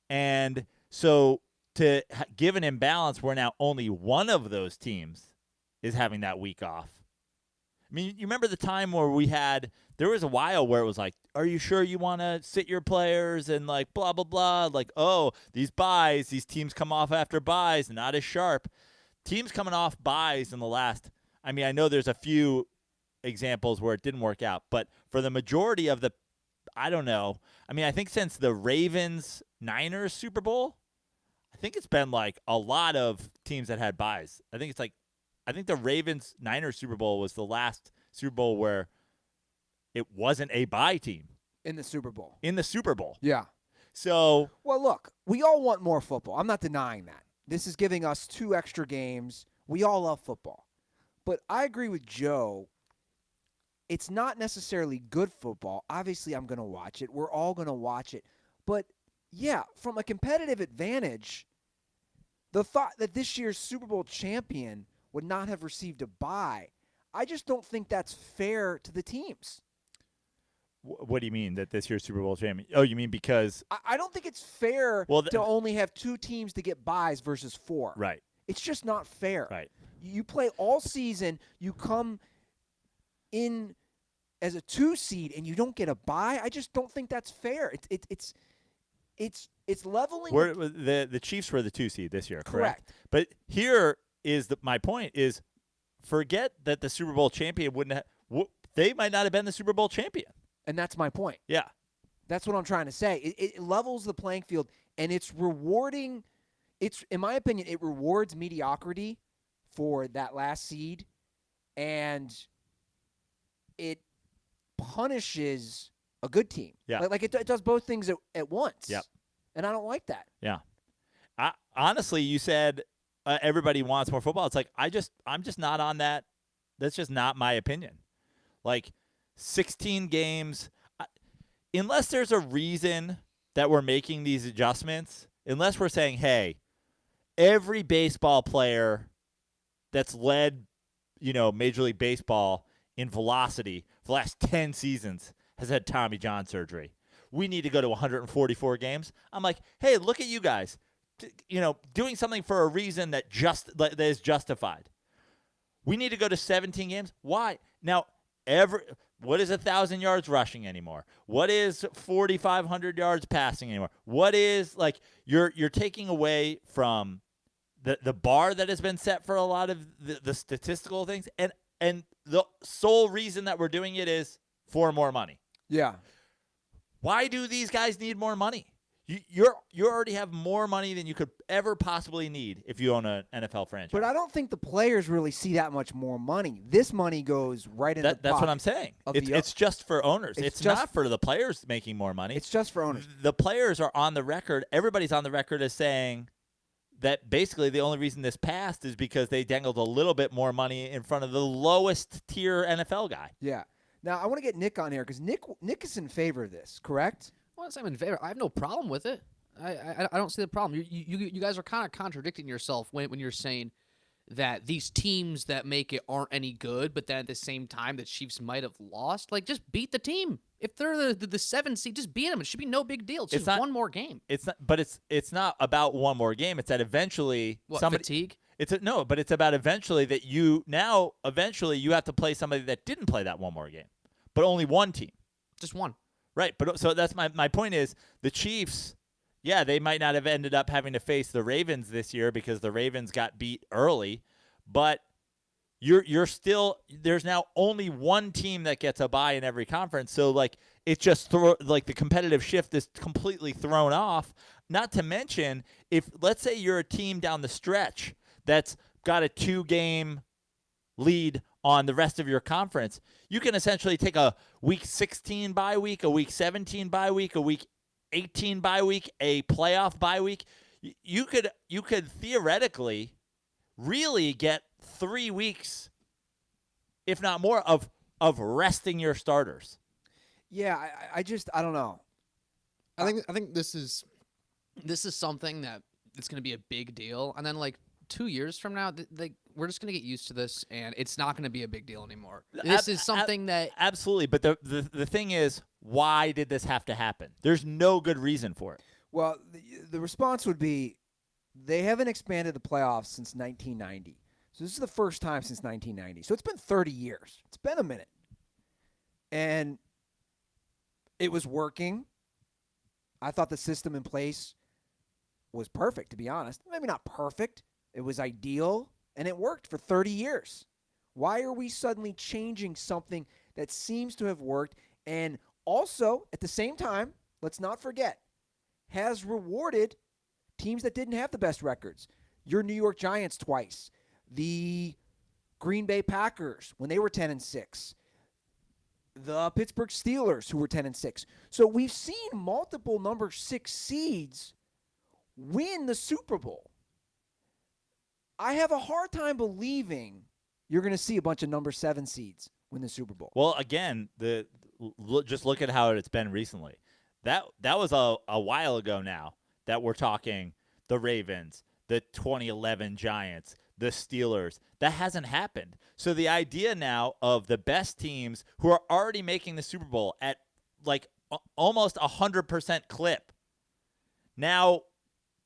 And so to give an imbalance where now only one of those teams is having that week off. I mean, you remember the time where there was a while where it was like, are you sure you want to sit your players and like blah, blah, blah. Like, oh, these buys, these teams come off after buys, not as sharp. Teams coming off buys in the last, I know there's a few examples where it didn't work out, but for the majority of I don't know. I think since the Ravens-Niners Super Bowl, I think it's been like a lot of teams that had buys. I think the Ravens-Niners Super Bowl was the last Super Bowl where it wasn't a bye team. In the Super Bowl. Yeah. So. Well, look, we all want more football. I'm not denying that. This is giving us 2 extra games. We all love football. But I agree with Joe. It's not necessarily good football. Obviously, I'm going to watch it. We're all going to watch it. But, yeah, from a competitive advantage, the thought that this year's Super Bowl champion would not have received a bye, I just don't think that's fair to the teams. What do you mean that this year's Super Bowl champion? Oh, you mean because I don't think it's fair to only have 2 teams to get buys versus 4. Right. It's just not fair. Right. You play all season. You come in as a 2 seed and you don't get a bye. I just don't think that's fair. It's leveling. The Chiefs were the 2 seed this year, correct? Correct. But here is my point is, forget that the Super Bowl champion wouldn't have. They might not have been the Super Bowl champion. And that's my point. Yeah. That's what I'm trying to say. It levels the playing field, and it's rewarding. In my opinion, it rewards mediocrity for that last seed, and it punishes a good team. Yeah. Like it does both things at once. Yep. And I don't like that. Yeah. Honestly, you said everybody wants more football. It's like I'm just not on that. That's just not my opinion. Like 16 games, unless there's a reason that we're making these adjustments, unless we're saying, hey, every baseball player that's led, Major League Baseball in velocity for the last 10 seasons has had Tommy John surgery. We need to go to 144 games. I'm like, hey, look at you guys, doing something for a reason that is justified. We need to go to 17 games. Why? Now, what is 1,000 yards rushing anymore? What is 4,500 yards passing anymore? What is you're taking away from the bar that has been set for a lot of the statistical things, and the sole reason that we're doing it is for more money. Yeah. Why do these guys need more money? You already have more money than you could ever possibly need if you own an NFL franchise. But I don't think the players really see that much more money. This money goes right in the That's what I'm saying. It's just for owners. It's not for the players making more money. It's just for owners. The players are on the record. Everybody's on the record as saying that basically the only reason this passed is because they dangled a little bit more money in front of the lowest tier NFL guy. Yeah. Now, I want to get Nick on here because Nick is in favor of this, correct? Well, I'm in favor. I have no problem with it. I don't see the problem. You guys are kind of contradicting yourself when you're saying that these teams that make it aren't any good, but then at the same time the Chiefs might have lost. Like, just beat the team. If they're the 7 seed, just beat them. It should be no big deal. It's just one more game. It's not, but it's not about one more game. It's that eventually fatigue. But it's about eventually that you have to play somebody that didn't play that one more game, but only one team, just one. Right, but so that's my point is the Chiefs, yeah, they might not have ended up having to face the Ravens this year because the Ravens got beat early, but you're still there's now only one team that gets a bye in every conference, so it's just the competitive shift is completely thrown off. Not to mention if let's say you're a team down the stretch that's got a 2-game lead on the rest of your conference, you can essentially take a week 16 bye week, a week 17 bye week, a week 18 bye week, a playoff bye week. You could theoretically really get 3 weeks, if not more, of resting your starters. Yeah, I don't know. I think this is something that it's going to be a big deal, and then 2 years from now, we're just going to get used to this, and it's not going to be a big deal anymore. This is something that absolutely. But the thing is, why did this have to happen? There's no good reason for it. Well, the response would be they haven't expanded the playoffs since 1990. So this is the first time since 1990. So it's been 30 years. It's been a minute, and it was working. I thought the system in place was perfect, to be honest. Maybe not perfect. It was ideal, and it worked for 30 years. Why are we suddenly changing something that seems to have worked and also, at the same time, let's not forget, has rewarded teams that didn't have the best records? Your New York Giants twice, the Green Bay Packers when they were 10-6, the Pittsburgh Steelers who were 10-6. So we've seen multiple number 6 seeds win the Super Bowl. I have a hard time believing you're going to see a bunch of number 7 seeds win the Super Bowl. Well, again, just look at how it's been recently. That was a while ago now that we're talking the Ravens, the 2011 Giants, the Steelers. That hasn't happened. So the idea now of the best teams who are already making the Super Bowl at almost 100% clip now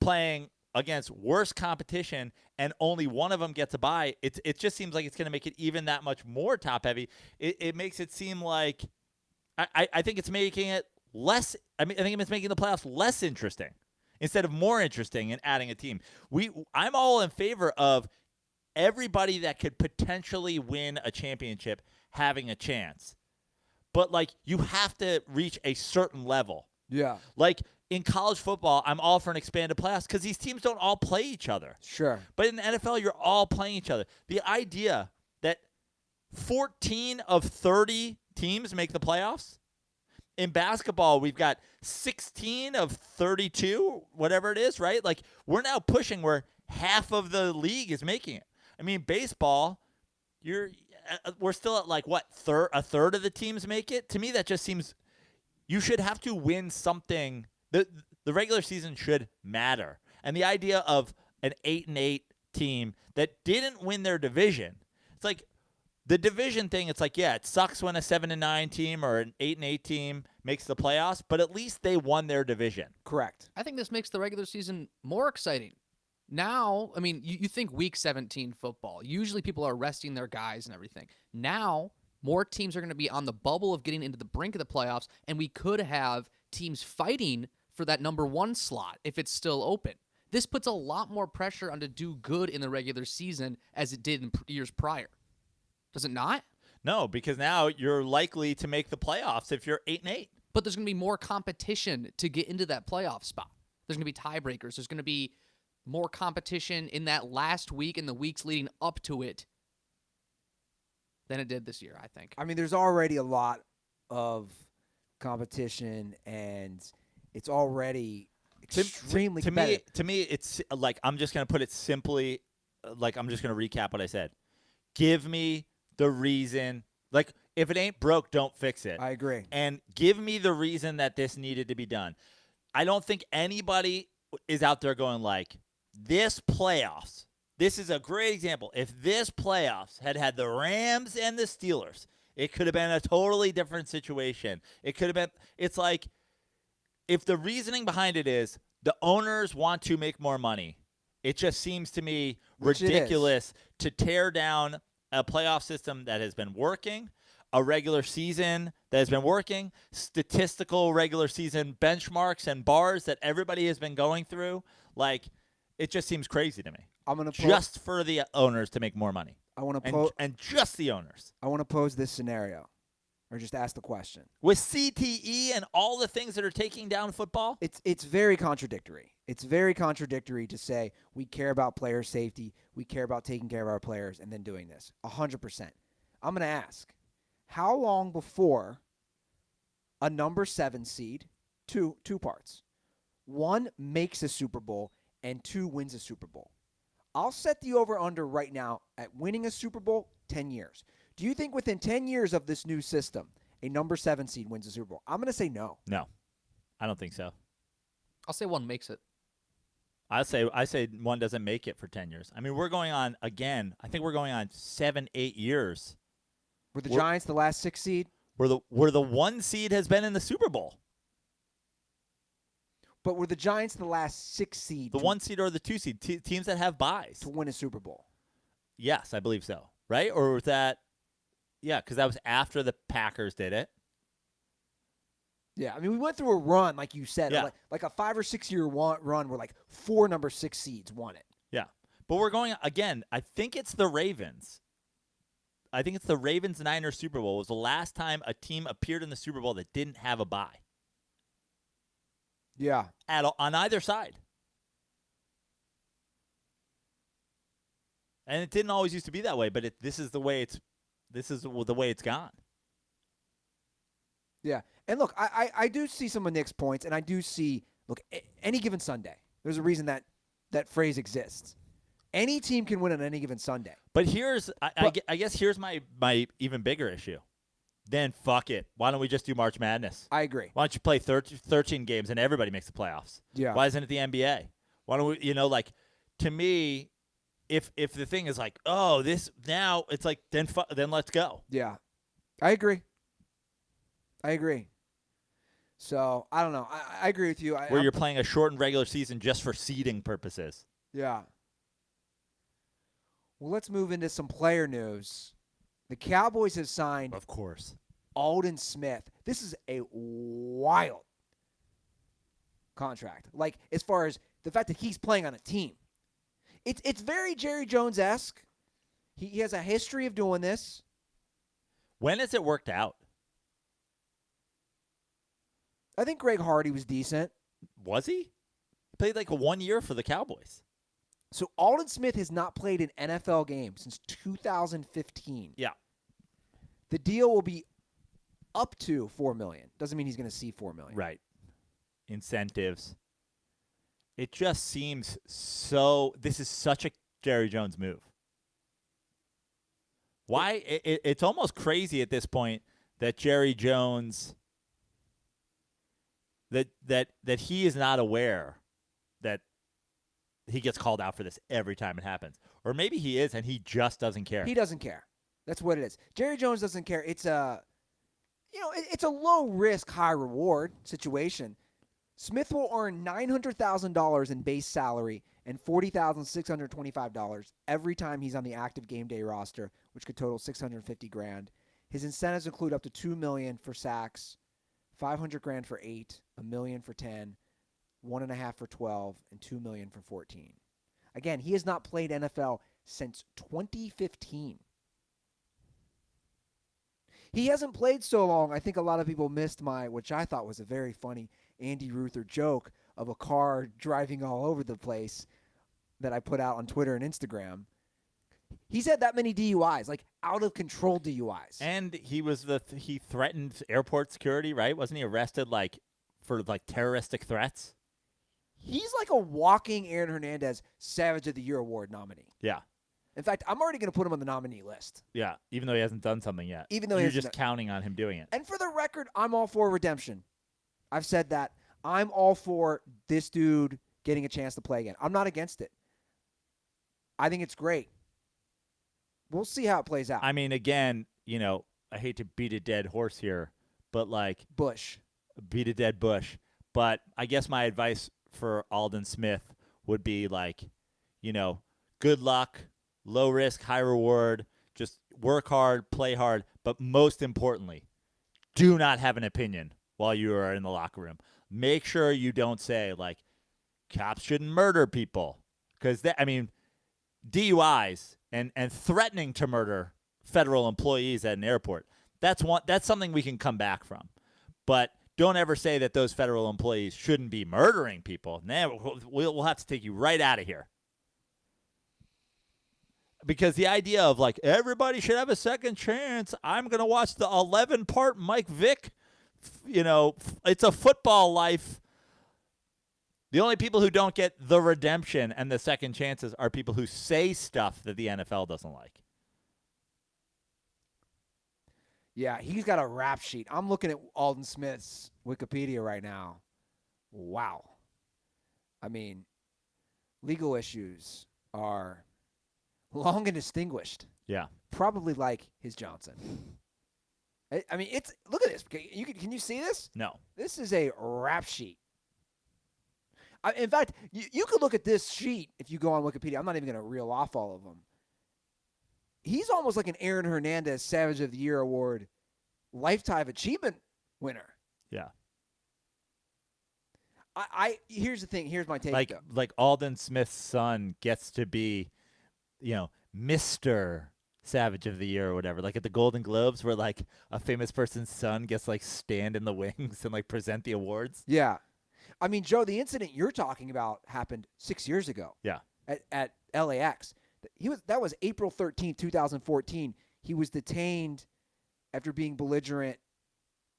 playing against worse competition and only one of them gets a bye, it just seems like it's going to make it even that much more top-heavy. It makes it seem like I think it's making it less – I think it's making the playoffs less interesting instead of more interesting in adding a team. I'm all in favor of everybody that could potentially win a championship having a chance. But, like, you have to reach a certain level. Yeah. Like, in college football, I'm all for an expanded playoffs because these teams don't all play each other. Sure. But in the NFL, you're all playing each other. The idea that 14 of 30 teams make the playoffs. In basketball, we've got 16 of 32, whatever it is, right? Like, we're now pushing where half of the league is making it. I mean, baseball, we're still at, like, what, a third of the teams make it? To me, that just seems you should have to win something. The regular season should matter. And the idea of an 8-8 team that didn't win their division, it's like the division thing, it's like, yeah, it sucks when a 7-9 team or an 8-8 team makes the playoffs, but at least they won their division. Correct. I think this makes the regular season more exciting. Now, I mean, you think week 17 football. Usually people are resting their guys and everything. Now, more teams are going to be on the bubble of getting into the brink of the playoffs, and we could have teams fighting for that number 1 slot if it's still open. This puts a lot more pressure on to do good in the regular season as it did in years prior. Does it not? No, because now you're likely to make the playoffs if you're 8-8. But there's going to be more competition to get into that playoff spot. There's going to be tiebreakers. There's going to be more competition in that last week and the weeks leading up to it than it did this year, I think. I mean, there's already a lot of competition, and it's already extremely competitive. To me, it's like, I'm just going to put it simply, like, I'm just going to recap what I said. Give me the reason. Like, if it ain't broke, don't fix it. I agree. And give me the reason that this needed to be done. I don't think anybody is out there going like, this playoffs, this is a great example. If this playoffs had the Rams and the Steelers, it could have been a totally different situation. It could have been, it's like, if the reasoning behind it is the owners want to make more money, it just seems to me ridiculous to tear down a playoff system that has been working, a regular season that has been working, statistical regular season benchmarks and bars that everybody has been going through. Like, it just seems crazy to me. I'm gonna just for the owners to make more money. I want to and just the owners. I want to pose this scenario, or just ask the question. With CTE and all the things that are taking down football, It's very contradictory. It's very contradictory to say we care about player safety, we care about taking care of our players, and then doing this. 100%. I'm going to ask, how long before a number 7 seed, two parts, 1 makes a Super Bowl and 2 wins a Super Bowl? I'll set the over-under right now at winning a Super Bowl, 10 years. Do you think within 10 years of this new system, a number 7 seed wins a Super Bowl? I'm going to say no. No, I don't think so. I'll say 1 makes it. I say 1 doesn't make it for 10 years. I mean, we're going on, again, I think we're going on 7-8 years. Were the Giants the last 6 seed? Where the 1 seed has been in the Super Bowl. But were the Giants the last 6 seed? The 1 seed or the 2 seed, teams that have buys. To win a Super Bowl. Yes, I believe so. Right? Or was that, yeah, because that was after the Packers did it. Yeah, I mean, we went through a run, like you said, Yeah. like a 5 or 6 year run where like 4 number 6 seeds won it. Yeah. But we're going, again, I think it's the Ravens. I think it's the Ravens-Niners Super Bowl. It was the last time a team appeared in the Super Bowl that didn't have a bye. Yeah. On either side. And it didn't always used to be that way, but this is the way it's gone. Yeah. And look, I do see some of Nick's points, and I do see, look, any given Sunday, there's a reason that phrase exists. Any team can win on any given Sunday. But I guess here's my even bigger issue. Then fuck it. Why don't we just do March Madness? I agree. Why don't you play 13 games and everybody makes the playoffs? Yeah. Why isn't it the NBA? Why don't we, like, to me, if the thing is like, oh, this now, it's like, then let's go. Yeah. I agree. So, I don't know. I agree with you. Where you're playing a shortened regular season just for seeding purposes. Yeah. Well, let's move into some player news. The Cowboys have signed Of course. Alden Smith. This is a wild contract. Like, as far as the fact that he's playing on a team. It's very Jerry Jones-esque. He has a history of doing this. When has it worked out? I think Greg Hardy was decent. Was he? He played like 1 year for the Cowboys. So Alden Smith has not played an NFL game since 2015. Yeah. The deal will be up to $4 million. Doesn't mean he's going to see $4 million. Right. Incentives. It just seems so. This is such a Jerry Jones move. Why? It's almost crazy at this point that Jerry Jones, that he is not aware that he gets called out for this every time it happens. Or maybe he is and he just doesn't care. He doesn't care. That's what it is. Jerry Jones doesn't care. It's a low risk, high reward situation. Smith will earn $900,000 in base salary and $40,625 every time he's on the active game day roster, which could total $650,000. His incentives include up to $2 million for sacks, $500,000 for 8, $1 million for 10, $1.5 million for 12, and $2 million for 14. Again, he has not played NFL since 2015. He hasn't played so long. I think a lot of people missed which I thought was a very funny Andy Ruther joke of a car driving all over the place that I put out on Twitter and Instagram. He's had that many DUIs, like out of control DUIs. And he threatened airport security, right? Wasn't he arrested for terroristic threats? He's like a walking Aaron Hernandez Savage of the Year award nominee. Yeah. In fact, I'm already going to put him on the nominee list. Yeah, even though he hasn't done something yet. Even though you're just counting on him doing it. And for the record, I'm all for redemption. I've said that. I'm all for this dude getting a chance to play again. I'm not against it. I think it's great. We'll see how it plays out. I mean, again, I hate to beat a dead horse here, but Bush. Beat a dead bush. But I guess my advice for Alden Smith would be good luck, low risk, high reward, just work hard, play hard, but most importantly, do not have an opinion while you are in the locker room. Make sure you don't say, cops shouldn't murder people. Because, DUIs and threatening to murder federal employees at an airport, that's something we can come back from. But don't ever say that those federal employees shouldn't be murdering people. We'll have to take you right out of here. Because the idea of, everybody should have a second chance, I'm going to watch the 11-part Mike Vick, it's a football life. The only people who don't get the redemption and the second chances are people who say stuff that the NFL doesn't like. Yeah, he's got a rap sheet. I'm looking at Alden Smith's Wikipedia right now. Wow. I mean, legal issues are long and distinguished. Yeah. Probably like his Johnson. I mean, look at this. Can you see this? No. This is a rap sheet. In fact, you could look at this sheet if you go on Wikipedia. I'm not even going to reel off all of them. He's almost like an Aaron Hernandez Savage of the Year award lifetime achievement winner. Yeah. Here's the thing. Here's my take. Like Alden Smith's son gets to be, Mr. Savage of the Year or whatever. Like at the Golden Globes where a famous person's son gets stand in the wings and present the awards. Yeah. I mean, Joe, the incident you're talking about happened 6 years ago. Yeah. At LAX. That was April 13th, 2014. He was detained after being belligerent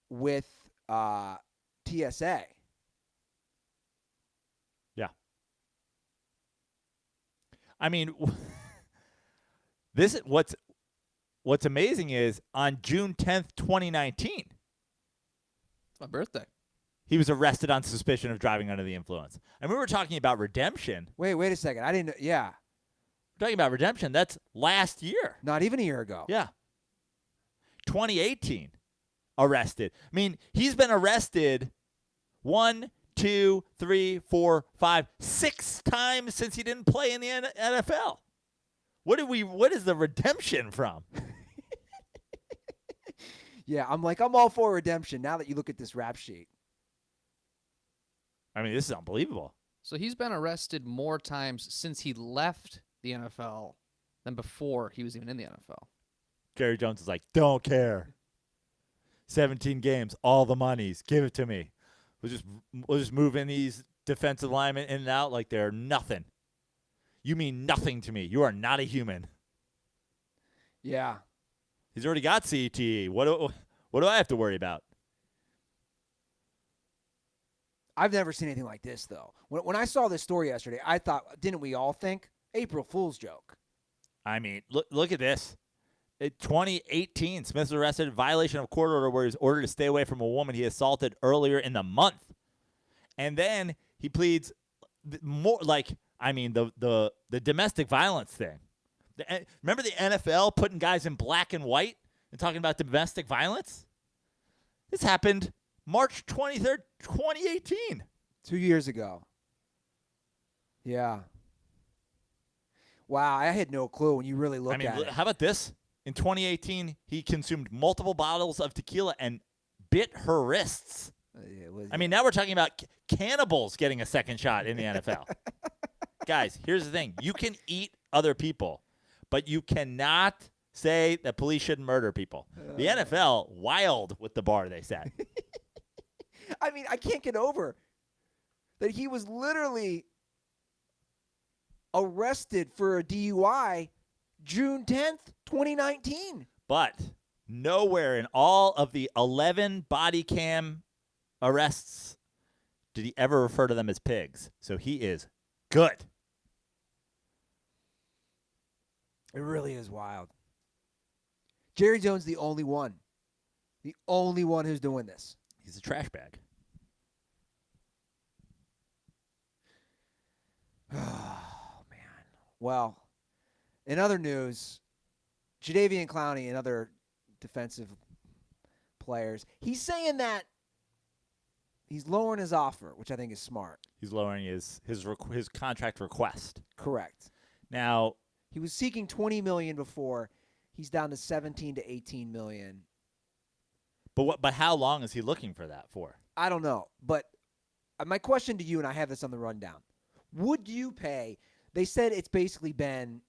with TSA. Yeah. I mean, this is what's amazing is on June 10th, 2019. It's my birthday. He was arrested on suspicion of driving under the influence. And we were talking about redemption. Wait a second. I didn't. Yeah. We're talking about redemption. That's last year. Not even a year ago. Yeah. 2018. Arrested. I mean, he's been arrested 1, 2, 3, 4, 5, 6 times since he didn't play in the NFL. What is the redemption from? Yeah, I'm all for redemption now that you look at this rap sheet. I mean, this is unbelievable. So he's been arrested more times since he left the NFL than before he was even in the NFL. Jerry Jones is like, don't care. 17 games, all the monies, give it to me. We'll just move in these defensive linemen in and out like they're nothing. You mean nothing to me. You are not a human. Yeah. He's already got CTE. What do I have to worry about? I've never seen anything like this, though. When I saw this story yesterday, I thought, didn't we all think? April Fool's joke. I mean, look at this. In 2018, Smith was arrested in violation of a court order where he was ordered to stay away from a woman he assaulted earlier in the month. And then he pleads more the domestic violence thing. Remember the NFL putting guys in black and white and talking about domestic violence? This happened March 23rd, 2018. 2 years ago. Yeah. Wow, I had no clue when you really look at it. How about this? In 2018, he consumed multiple bottles of tequila and bit her wrists. Now we're talking about cannibals getting a second shot in the NFL. Guys, here's the thing. You can eat other people, but you cannot say that police shouldn't murder people. The NFL, wild with the bar they set. I mean, I can't get over that he was literally arrested for a DUI June 10th, 2019. But nowhere in all of the 11 body cam arrests did he ever refer to them as pigs. So he is good. It really is wild. Jerry Jones the only one. The only one who's doing this. He's a trash bag. Oh, man. Well, in other news, Jadeveon Clowney and other defensive players, he's saying that he's lowering his offer, which I think is smart. He's lowering his contract request. Correct. Now, he was seeking $20 million before. He's down to $17 to $18 million. But how long is he looking for that for? I don't know. But my question to you, and I have this on the rundown, would you pay? They said it's basically been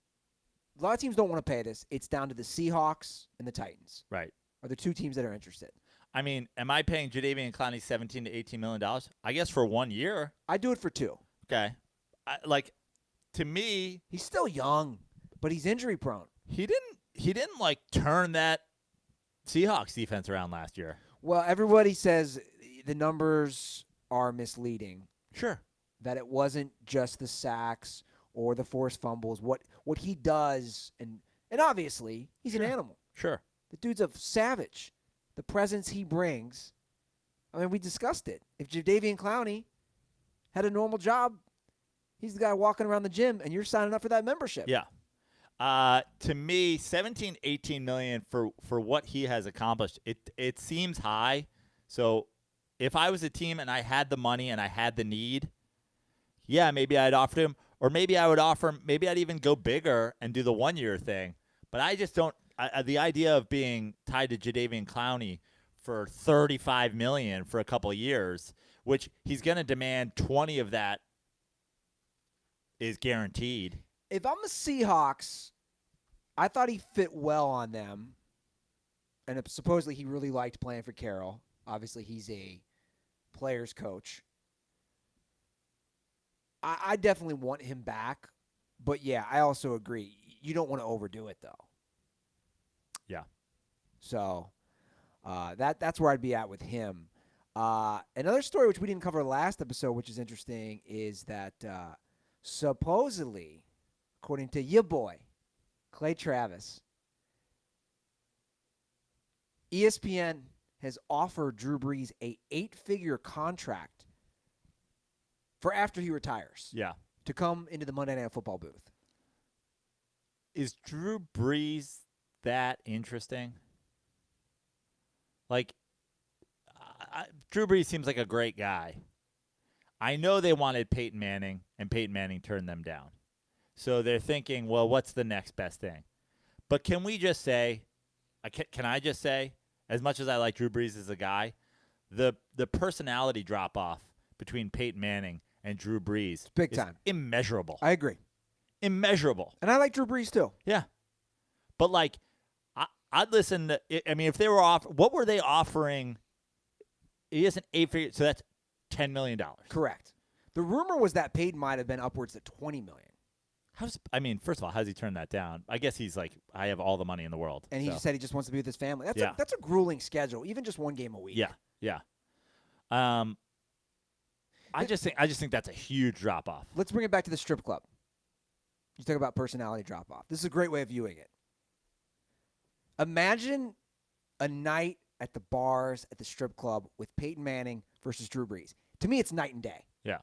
a lot of teams don't want to pay this. It's down to the Seahawks and the Titans. Right. Are the two teams that are interested. I mean, am I paying Jadeveon Clowney $17 to $18 million? I guess for 1 year. I'd do it for two. Okay. To me, he's still young, but he's injury prone. He didn't turn that Seahawks defense around last year. Well, everybody says the numbers are misleading. Sure. That it wasn't just the sacks or the forced fumbles. What he does, and obviously he's an animal. Sure. The dude's a savage. The presence he brings. I mean, we discussed it. If Jadeveon Clowney had a normal job, he's the guy walking around the gym, and you're signing up for that membership. Yeah. To me, $17, $18 million for what he has accomplished, it seems high. So if I was a team and I had the money and I had the need, yeah, maybe I'd offer him, or maybe I would offer him. Maybe I'd even go bigger and do the 1 year thing. But I just don't. The idea of being tied to Jadeveon Clowney for $35 million for a couple of years, which he's going to demand 20 of that, is guaranteed. If I'm the Seahawks, I thought he fit well on them. And supposedly he really liked playing for Carroll. Obviously, he's a player's coach. I definitely want him back. But, yeah, I also agree. You don't want to overdo it, though. Yeah. So that's where I'd be at with him. Another story which we didn't cover last episode, which is interesting, is that supposedly, according to your boy, Clay Travis, ESPN has offered Drew Brees a 8-figure contract for after he retires. Yeah. To come into the Monday Night Football booth. Is Drew Brees that interesting? Drew Brees seems like a great guy. I know they wanted Peyton Manning, and Peyton Manning turned them down. So they're thinking, well, what's the next best thing? But can we just say, can I just say, as much as I like Drew Brees as a guy, the personality drop-off between Peyton Manning and Drew Brees big is time. Immeasurable. I agree. Immeasurable. And I like Drew Brees too. Yeah. But, like, I'd listen to – I mean, if they were what were they offering? He has an 8-figure – so that's $10 million. Correct. The rumor was that Peyton might have been upwards to $20 million. First of all, how does he turn that down? I guess he's like, I have all the money in the world. And he said he just wants to be with his family. That's a grueling schedule, even just one game a week. Yeah. I just think that's a huge drop off. Let's bring it back to the strip club. You talk about personality drop off. This is a great way of viewing it. Imagine a night at the bars at the strip club with Peyton Manning versus Drew Brees. To me, it's night and day. Yeah.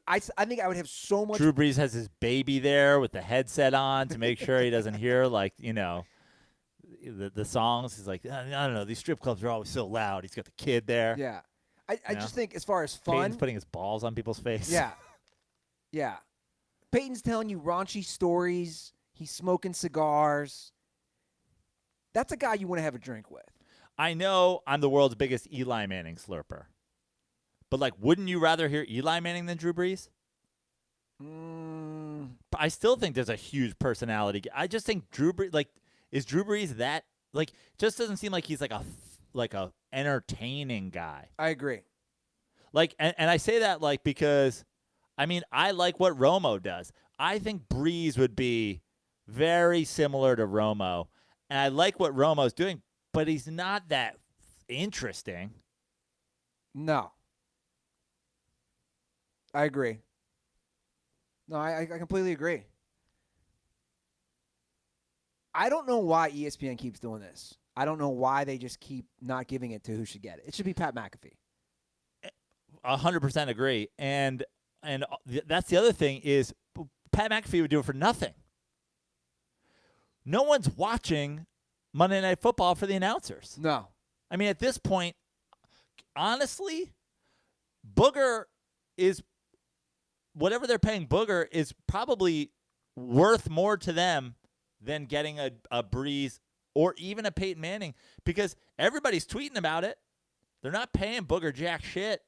I think I would have so much. Drew Brees has his baby there with the headset on to make sure he doesn't hear, like, the songs. He's like, I don't know. These strip clubs are always so loud. He's got the kid there. Yeah. I just think as far as fun. Peyton's putting his balls on people's face. Yeah. Yeah. Peyton's telling you raunchy stories. He's smoking cigars. That's a guy you want to have a drink with. I know I'm the world's biggest Eli Manning slurper. But, like, wouldn't you rather hear Eli Manning than Drew Brees? But I still think there's a huge personality. I just think Drew Brees, like, is Drew Brees that, like, just doesn't seem like he's like a entertaining guy. I agree. Like, and I say that, like, because, I mean, I like what Romo does. I think Brees would be very similar to Romo, and I like what Romo's doing, but he's not that interesting. No. I agree. No, I completely agree. I don't know why ESPN keeps doing this. I don't know why they just keep not giving it to who should get it. It should be Pat McAfee. 100% agree. And that's the other thing is Pat McAfee would do it for nothing. No one's watching Monday Night Football for the announcers. No. I mean, at this point, honestly, Booger is – whatever they're paying Booger is probably worth more to them than getting a Brees or even a Peyton Manning because everybody's tweeting about it. They're not paying Booger jack shit.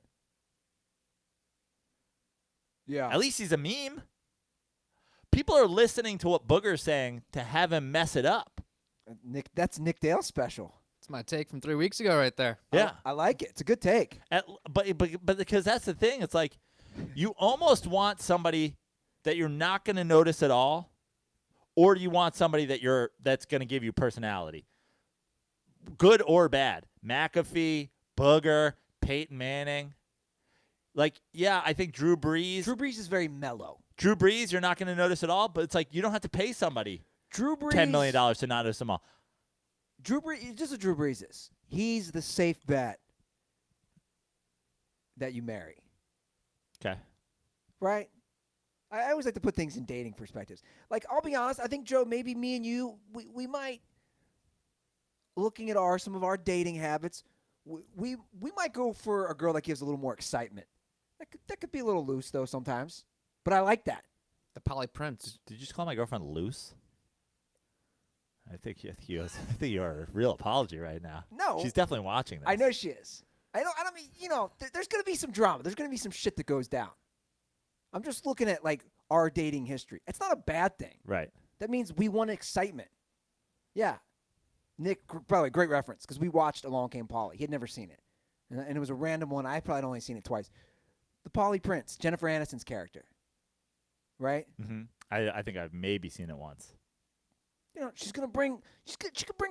Yeah. At least he's a meme. People are listening to what Booger's saying to have him mess it up. That's Nick Dale's special. It's my take from 3 weeks ago right there. Yeah. I like it. It's a good take. But because that's the thing. It's like you almost want somebody that you're not going to notice at all, or do you want somebody that's going to give you personality, good or bad? McAfee, Booger, Peyton Manning. Like, yeah, I think Drew Brees. Drew Brees is very mellow. Drew Brees, you're not going to notice at all, but it's like you don't have to pay somebody $10 million to not notice them all. Drew Brees, just what Drew Brees is. He's the safe bet that you marry. Okay. Right? I always like to put things in dating perspectives. Like, I'll be honest, I think, Joe, maybe me and you, we might, looking at some of our dating habits, we might go for a girl that gives a little more excitement. That could be a little loose, though, sometimes. But I like that. The Polly Prince. Did you just call my girlfriend loose? I think you're a real apology right now. No. She's definitely watching this. I know she is. I don't mean, there's going to be some drama. There's going to be some shit that goes down. I'm just looking at, like, our dating history. It's not a bad thing. Right. That means we want excitement. Yeah. Nick, probably great reference, because we watched Along Came Polly. He had never seen it. And it was a random one. I probably had only seen it twice. The Polly Prince, Jennifer Aniston's character. Right? Mm-hmm. I think I've maybe seen it once. She could bring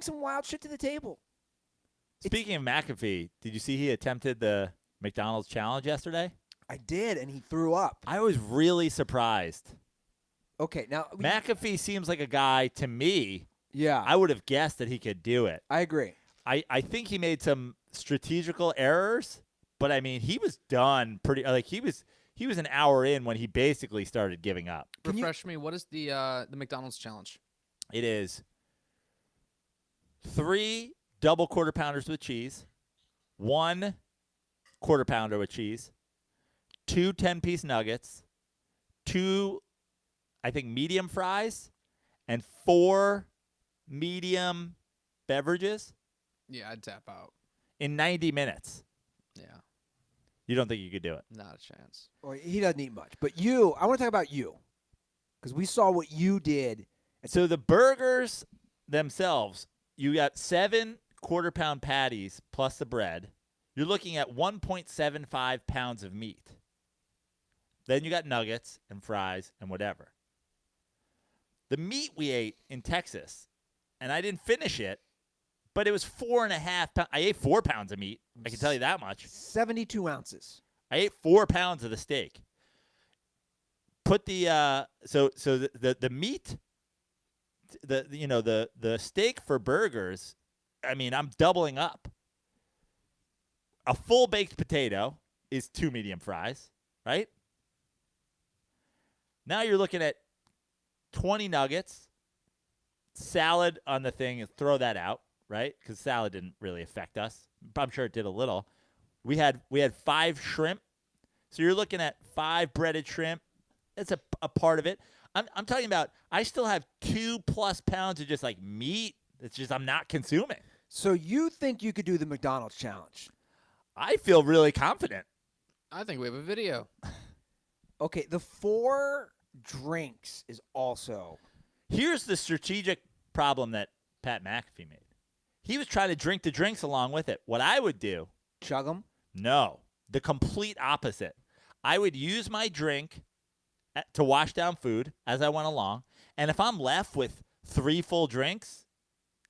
some wild shit to the table. Speaking of McAfee, did you see he attempted the McDonald's challenge yesterday? I did, and he threw up. I was really surprised. Okay, now McAfee seems like a guy to me. Yeah, I would have guessed that he could do it. I agree. I think he made some strategical errors, but I mean he was done pretty. Like he was an hour in when he basically started giving up. Refresh me. What is the McDonald's challenge? It is 3 double quarter pounders with cheese, 1 quarter pounder with cheese, 2 10-piece nuggets, 2 I think, medium fries and 4 medium beverages Yeah, I'd tap out. in 90 minutes. Yeah, You don't think you could do it? not a chance. Well, he doesn't eat much. But I want to talk about you, because we saw what you did. So the burgers themselves, you got 7 quarter-pound patties plus the bread. You're looking at 1.75 pounds of meat. Then you got nuggets and fries and whatever. The meat we ate in Texas, and I didn't finish it, but it was 4.5 pounds. I ate 4 pounds of meat. I can tell you that much. 72 ounces. I ate 4 pounds of the steak. Put the the meat, the steak for burgers. I mean, I'm doubling up. A full baked potato is 2 medium fries, right? Now you're looking at 20 nuggets, salad on the thing, and throw that out, right? Because salad didn't really affect us. I'm sure it did a little. We had 5 shrimp, so you're looking at 5 breaded shrimp. That's a part of it. I'm talking about. I still have 2+ pounds of just like meat. It's just I'm not consuming. So you think you could do the McDonald's challenge? I feel really confident. I think we have a video. Okay, the 4 drinks is also. Here's the strategic problem that Pat McAfee made. He was trying to drink the drinks along with it. What I would do, Chug them? no, the complete opposite. I would use my drink to wash down food as I went along, and if I'm left with 3 full drinks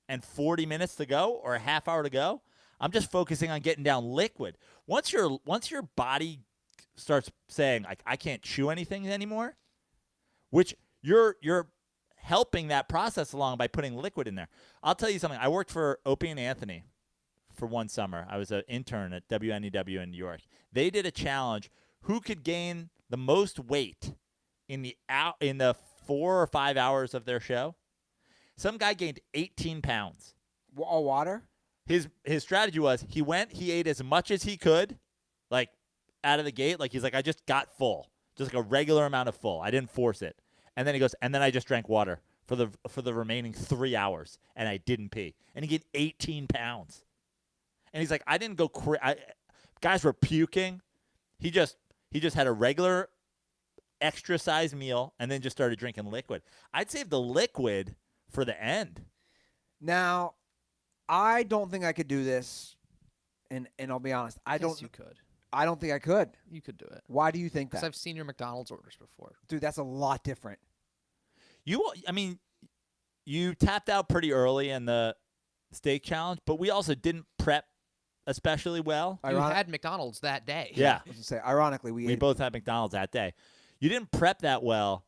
and 40 minutes to go or a half hour to go, I'm just focusing on getting down liquid. Once your body starts saying like I can't chew anything anymore, which you're helping that process along by putting liquid in there. I'll tell you something. I worked for Opie and Anthony for one summer. I was an intern at WNEW in New York. They did a challenge: who could gain the most weight in the 4 or 5 hours of their show. Some guy gained 18 pounds. All water? His strategy was he ate as much as he could, like out of the gate. Like he's like, I just got full, just like a regular amount of full. I didn't force it. And then he goes, and then I just drank water for the remaining 3 hours, and I didn't pee. And he gained 18 pounds. And he's like, I didn't go guys were puking. He just had a regular extra size meal and then just started drinking liquid. I'd save the liquid for the end. Now, I don't think I could do this, and I'll be honest. Yes, you could. I don't think I could. You could do it. Why do you think Because that? I've seen your McDonald's orders before. Dude, that's a lot different. You tapped out pretty early in the steak challenge, but we also didn't prep especially well. You had McDonald's that day. Yeah. I was going to say, ironically, we both had McDonald's that day. You didn't prep that well.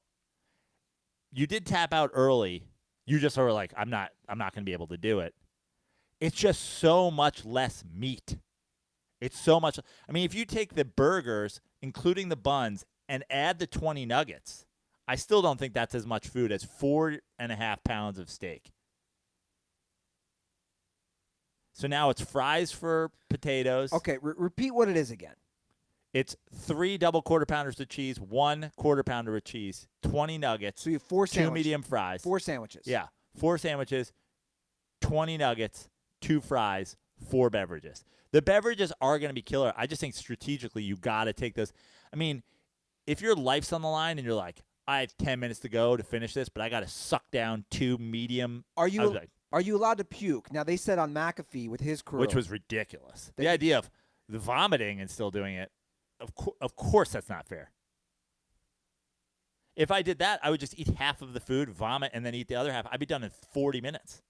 You did tap out early. You just were like, I'm not going to be able to do it. It's just so much less meat. It's so much. I mean, if you take the burgers, including the buns, and add the 20 nuggets, I still don't think that's as much food as 4.5 pounds of steak. So now it's fries for potatoes. Okay, repeat what it is again. It's 3 double quarter pounders of cheese, 1 quarter pounder of cheese, 20 nuggets, So you have 4 2 sandwiches. medium fries. 4 sandwiches. Yeah, 4 sandwiches, 20 nuggets, 2 fries, 4 beverages. The beverages are going to be killer. I just think strategically you got to take those. I mean, if your life's on the line and you're like, I have 10 minutes to go to finish this, but I got to suck down 2 medium. Are you allowed to puke? Now, they said on McAfee with his crew. Which was ridiculous. The idea of the vomiting and still doing it, of course that's not fair. If I did that, I would just eat half of the food, vomit, and then eat the other half. I'd be done in 40 minutes.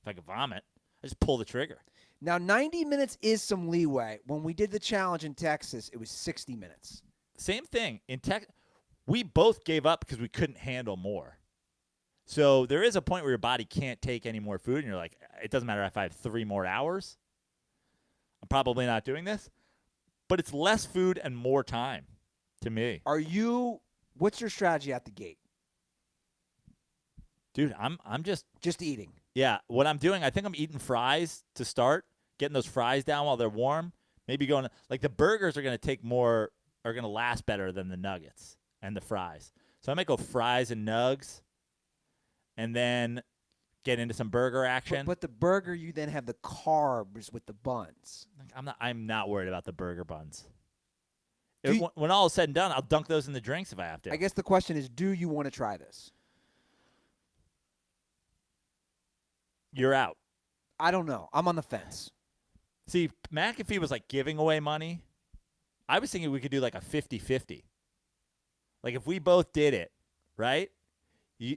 If I could vomit, I just pull the trigger. Now, 90 minutes is some leeway. When we did the challenge in Texas, it was 60 minutes. Same thing. In Texas, we both gave up because we couldn't handle more. So there is a point where your body can't take any more food, and you're like, it doesn't matter if I have 3 more hours. I'm probably not doing this. But it's less food and more time to me. What's your strategy at the gate? Dude, I'm just eating. Yeah, what I'm doing, I think I'm eating fries to start, getting those fries down while they're warm. Maybe like the burgers are going to last better than the nuggets and the fries. So I might go fries and nugs, and then get into some burger action. But the burger, you then have the carbs with the buns. I'm not worried about the burger buns. Do you- When all is said and done, I'll dunk those in the drinks if I have to. I guess the question is, do you want to try this? You're out. I don't know. I'm on the fence. See, McAfee was like giving away money. I was thinking we could do like a 50-50. Like if we both did it, right? You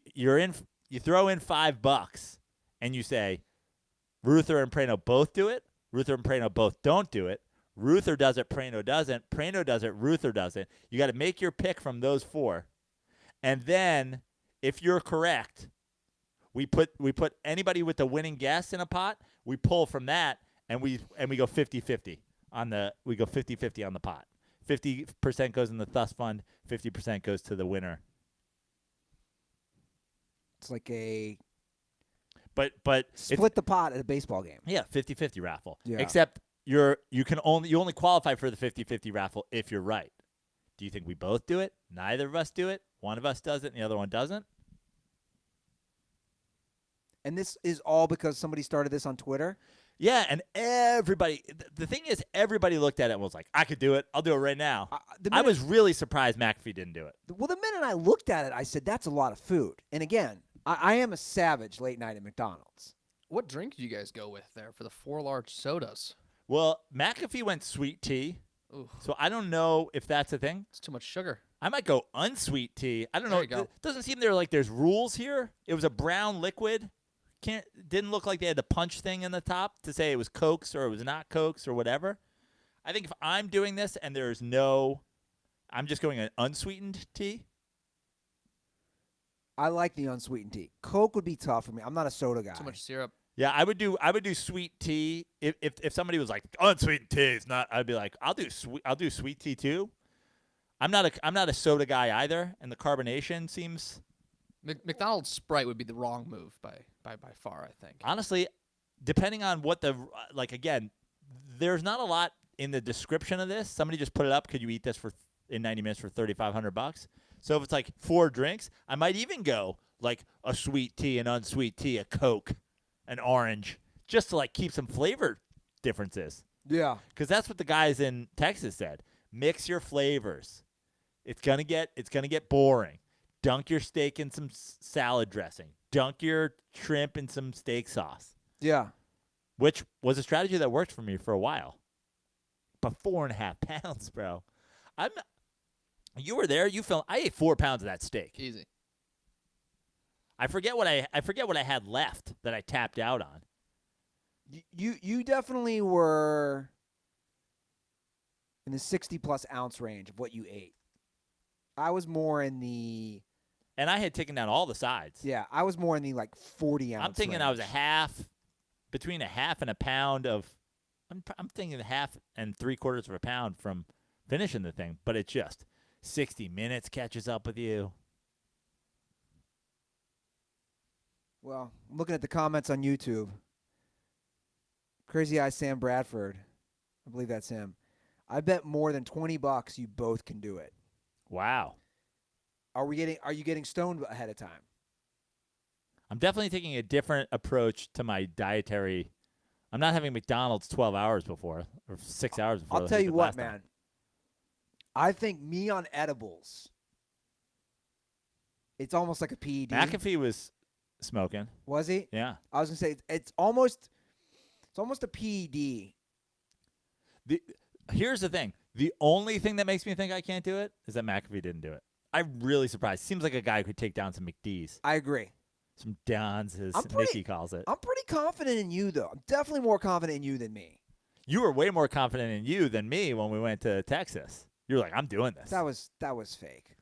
throw in $5 and you say, Ruther and Prano both do it. Ruther and Prano both don't do it. Ruther does it, Prano doesn't. Prano does it, Ruther doesn't. You got to make your pick from those 4. And then if you're correct, we put anybody with the winning guess in a pot. We pull from that and we go 50-50 on the pot. 50% goes in the Thus Fund, 50% goes to the winner. It's like a But split the pot at a baseball game. Yeah, 50-50 raffle. Yeah. Except you only qualify for the 50-50 raffle if you're right. Do you think we both do it? Neither of us do it. One of us does it and the other one doesn't. And this is all because somebody started this on Twitter? Yeah, and everybody – the thing is everybody looked at it and was like, I could do it. I'll do it right now. I was really surprised McAfee didn't do it. Well, the minute I looked at it, I said, that's a lot of food. And again, I am a savage late night at McDonald's. What drink did you guys go with there for the 4 large sodas? Well, McAfee went sweet tea. Ooh, So I don't know if that's a thing. it's too much sugar. I might go unsweet tea. I don't know. There you go. It doesn't seem there's rules here. It was a brown liquid. Didn't look like they had the punch thing in the top to say it was Cokes or it was not Cokes or whatever. I think if I'm doing this and I'm just going an unsweetened tea. I like the unsweetened tea. Coke would be tough for me. I'm not a soda guy. Too much syrup. Yeah, I would do sweet tea. If somebody was like unsweetened tea is not, I'd be like I'll do sweet tea too. I'm not a soda guy either, and the carbonation seems. McDonald's Sprite would be the wrong move by far, I think. Honestly, depending on what again, there's not a lot in the description of this. Somebody just put it up. Could you eat this in 90 minutes for $3,500? So if it's like 4 drinks, I might even go like a sweet tea, an unsweet tea, a Coke, an orange, just to like keep some flavor differences. Yeah. Because that's what the guys in Texas said. Mix your flavors. It's gonna get boring. Dunk your steak in some salad dressing. Dunk your shrimp in some steak sauce. Yeah. Which was a strategy that worked for me for a while. But 4.5 pounds, bro. You were there. You filmed. I ate 4 pounds of that steak. Easy. I forget what I had left that I tapped out on. You definitely were in the 60+ ounce range of what you ate. I was more in the. And I had taken down all the sides. Yeah, I was more in the like 40 ounce. I'm thinking range. I was between a half and a pound of. I'm thinking a half and 3/4 of a pound from finishing the thing, but it's just 60 minutes catches up with you. Well, I'm looking at the comments on YouTube. Crazy Eye Sam Bradford, I believe that's him. I bet more than $20 you both can do it. Wow. Are you getting stoned ahead of time? I'm definitely taking a different approach to my dietary. I'm not having McDonald's 12 hours before or 6 hours before. I'll tell you what, man. I think me on edibles, it's almost like a PED. McAfee was smoking. Was he? Yeah. I was gonna say it's almost a PED. Here's the thing. The only thing that makes me think I can't do it is that McAfee didn't do it. I'm really surprised. Seems like a guy who could take down some McD's. I agree. Some Dons, as I'm Nikki calls it. I'm pretty confident in you, though. I'm definitely more confident in you than me. You were way more confident in you than me when we went to Texas. You were like, I'm doing this. That was fake.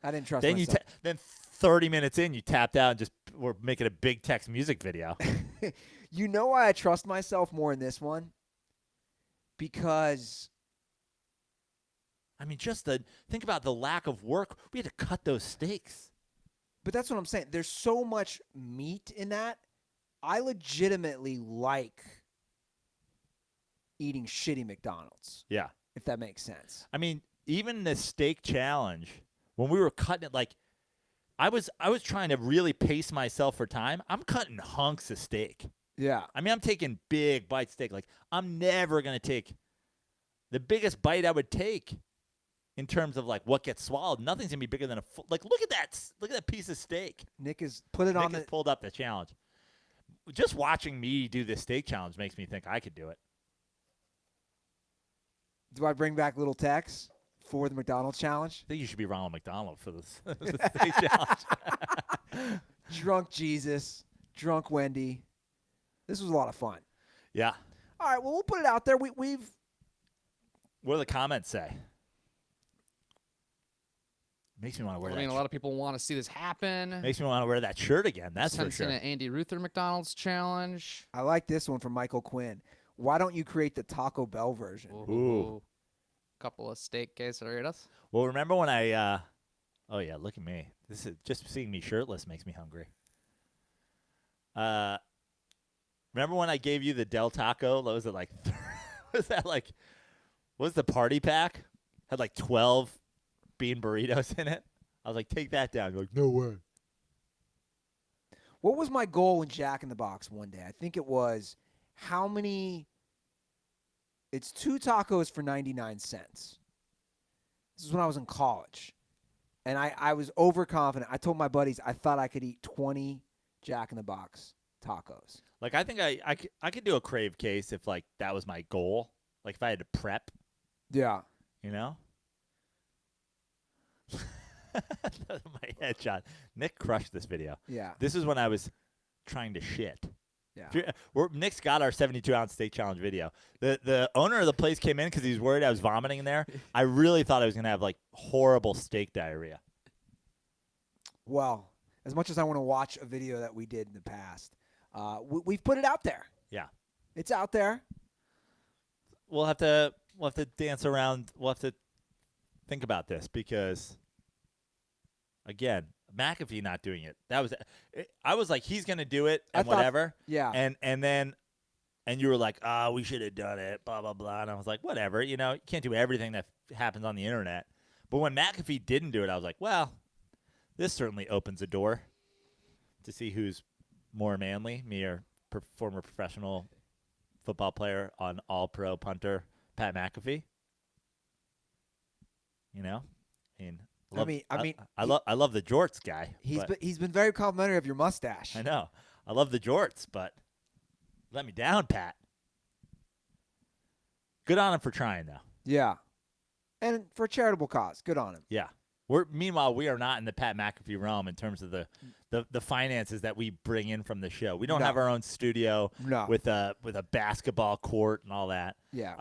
I didn't trust then myself. Then 30 minutes in, you tapped out and just were making a Big Tex music video. You know why I trust myself more in this one? Because I mean, think about the lack of work. We had to cut those steaks. But that's what I'm saying. There's so much meat in that. I legitimately like eating shitty McDonald's. Yeah. If that makes sense. I mean, even the steak challenge when we were cutting it, like I was trying to really pace myself for time. I'm cutting hunks of steak. Yeah. I mean, I'm taking big bite steak. Like I'm never gonna take the biggest bite I would take in terms of like what gets swallowed. Nothing's gonna be bigger than a like. Look at that piece of steak. Nick has put it on Nick has pulled up the challenge. Just watching me do this steak challenge makes me think I could do it. Do I bring back little Tex for the McDonald's challenge? I think you should be Ronald McDonald for this the steak challenge. Drunk Jesus, drunk Wendy. This was a lot of fun. Yeah. All right, well, we'll put it out there. We've. What do the comments say? Makes me want to wear that. A lot of people want to see this happen. Makes me want to wear that shirt again. That's for sure. An Andy Ruther McDonald's challenge. I like this one from Michael Quinn. Why don't you create the Taco Bell version? Ooh. Couple of steak quesadillas. Well, remember when I oh yeah, look at me. This is just seeing me shirtless makes me hungry. Remember when I gave you the Del Taco? What was it like? Was that like? What was the party pack? Had like 12 bean burritos in it. I was like, take that down. You're like, no way. What was my goal in Jack in the Box one day? I think it was how many. It's 2 tacos for 99 cents. This is when I was in college. And I was overconfident. I told my buddies I thought I could eat 20 Jack in the Box tacos. Like, I think I could do a crave case if, like, that was my goal. Like, if I had to prep. Yeah. You know? My headshot. Nick crushed this video. Yeah. This is when I was trying to shit. Yeah. Nick's got our 72-ounce steak challenge video. The owner of the place came in because he was worried I was vomiting in there. I really thought I was going to have, like, horrible steak diarrhea. Well, as much as I want to watch a video that we did in the past, we've put it out there. Yeah. It's out there. We'll have to dance around. We'll have to think about this because, again, McAfee not doing it. I was like, he's gonna do it and whatever. Yeah. And you were like, we should have done it. Blah blah blah. And I was like, whatever. You know, you can't do everything that happens on the internet. But when McAfee didn't do it, I was like, well, this certainly opens a door to see who's more manly, me or former professional football player on All-Pro punter Pat McAfee. You know, I love the jorts guy. He's been very complimentary of your mustache. I know. I love the jorts, but let me down, Pat. Good on him for trying, though. Yeah, and for a charitable cause. Good on him. Yeah. Meanwhile, we are not in the Pat McAfee realm in terms of the finances that we bring in from the show. We don't have our own studio with a basketball court and all that. Yeah.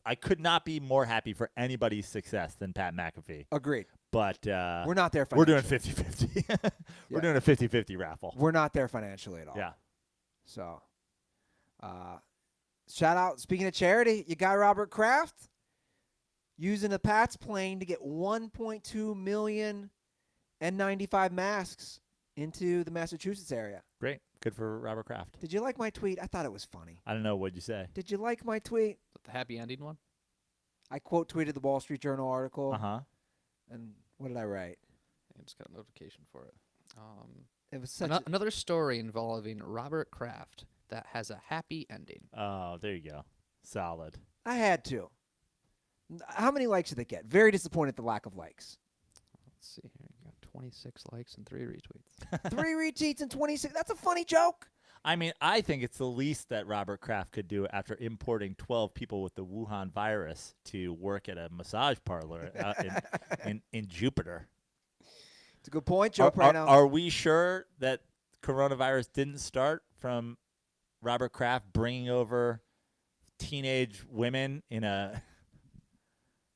I could not be more happy for anybody's success than Pat McAfee. Agreed. But we're not there financially. financially. We're doing 50-50. We're doing a 50-50 raffle. We're not there financially at all. Yeah. So, shout out. Speaking of charity, you got Robert Kraft using a Pats plane to get 1.2 million N95 masks into the Massachusetts area. Great. Good for Robert Kraft. Did you like my tweet? I thought it was funny. I don't know. What'd you say? Did you like my tweet? The happy ending one? I quote tweeted the Wall Street Journal article. Uh-huh. And what did I write? I just got a notification for it. It was such another story involving Robert Kraft that has a happy ending. Oh, there you go. Solid. I had to. How many likes did it get? Very disappointed at the lack of likes. Let's see here. You got 26 likes and 3 retweets. 3 retweets and 26. That's a funny joke. I mean, I think it's the least that Robert Kraft could do after importing 12 people with the Wuhan virus to work at a massage parlor in Jupiter. It's a good point, Joe. Are we sure that coronavirus didn't start from Robert Kraft bringing over teenage women in a...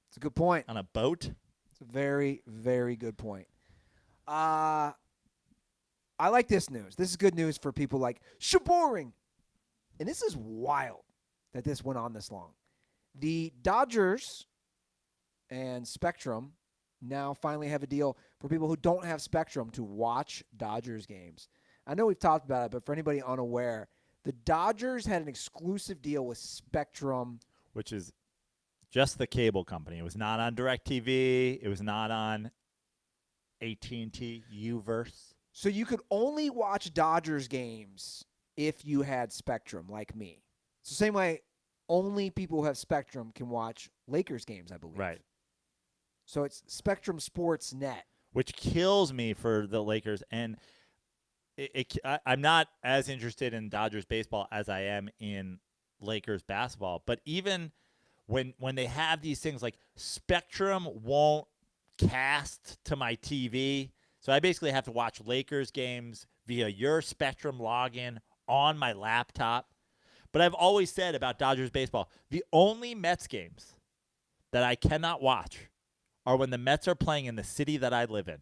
It's a good point. On a boat? It's a very, very good point. I like this news. This is good news for people like Shaboring. And this is wild that this went on this long. The Dodgers and Spectrum now finally have a deal for people who don't have Spectrum to watch Dodgers games. I know we've talked about it, but for anybody unaware, the Dodgers had an exclusive deal with Spectrum. Which is just the cable company. It was not on DirecTV. It was not on AT&T U-verse. So you could only watch Dodgers games if you had Spectrum, like me. It's the same way only people who have Spectrum can watch Lakers games, I believe. Right. So it's Spectrum Sports Net. Which kills me for the Lakers. And I'm not as interested in Dodgers baseball as I am in Lakers basketball. But even when they have these things like Spectrum won't cast to my TV, so I basically have to watch Lakers games via your Spectrum login on my laptop. But I've always said about Dodgers baseball, the only Mets games that I cannot watch are when the Mets are playing in the city that I live in.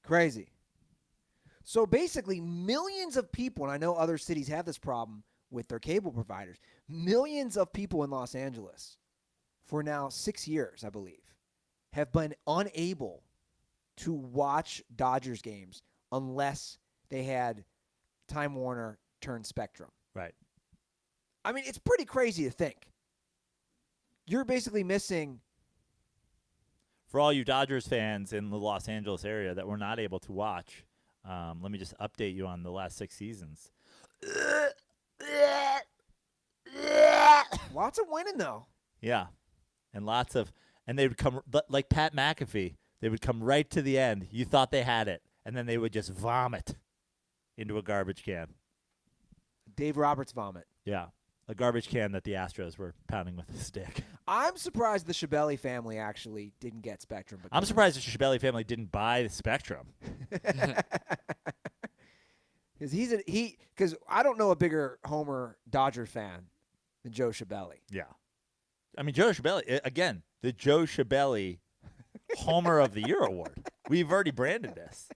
Crazy. So basically, millions of people, and I know other cities have this problem with their cable providers, millions of people in Los Angeles for now 6 years, I believe, have been unable to watch Dodgers games unless they had Time Warner turn Spectrum. Right. I mean, it's pretty crazy to think. You're basically missing. For all you Dodgers fans in the Los Angeles area that were not able to watch, let me just update you on the last 6 seasons. Lots of winning, though. Yeah. And they would come, like Pat McAfee, they would come right to the end. You thought they had it, and then they would just vomit into a garbage can. Dave Roberts vomit. Yeah. A garbage can that the Astros were pounding with a stick. I'm surprised the Schiavelli family actually didn't get Spectrum. I'm surprised the Schiavelli family didn't buy the Spectrum. Because I don't know a bigger Homer Dodger fan than Joe Schiavelli. Yeah. I mean, Joe Schiavelli, again, the Joe Schiavelli Homer of the Year award. We've already branded this.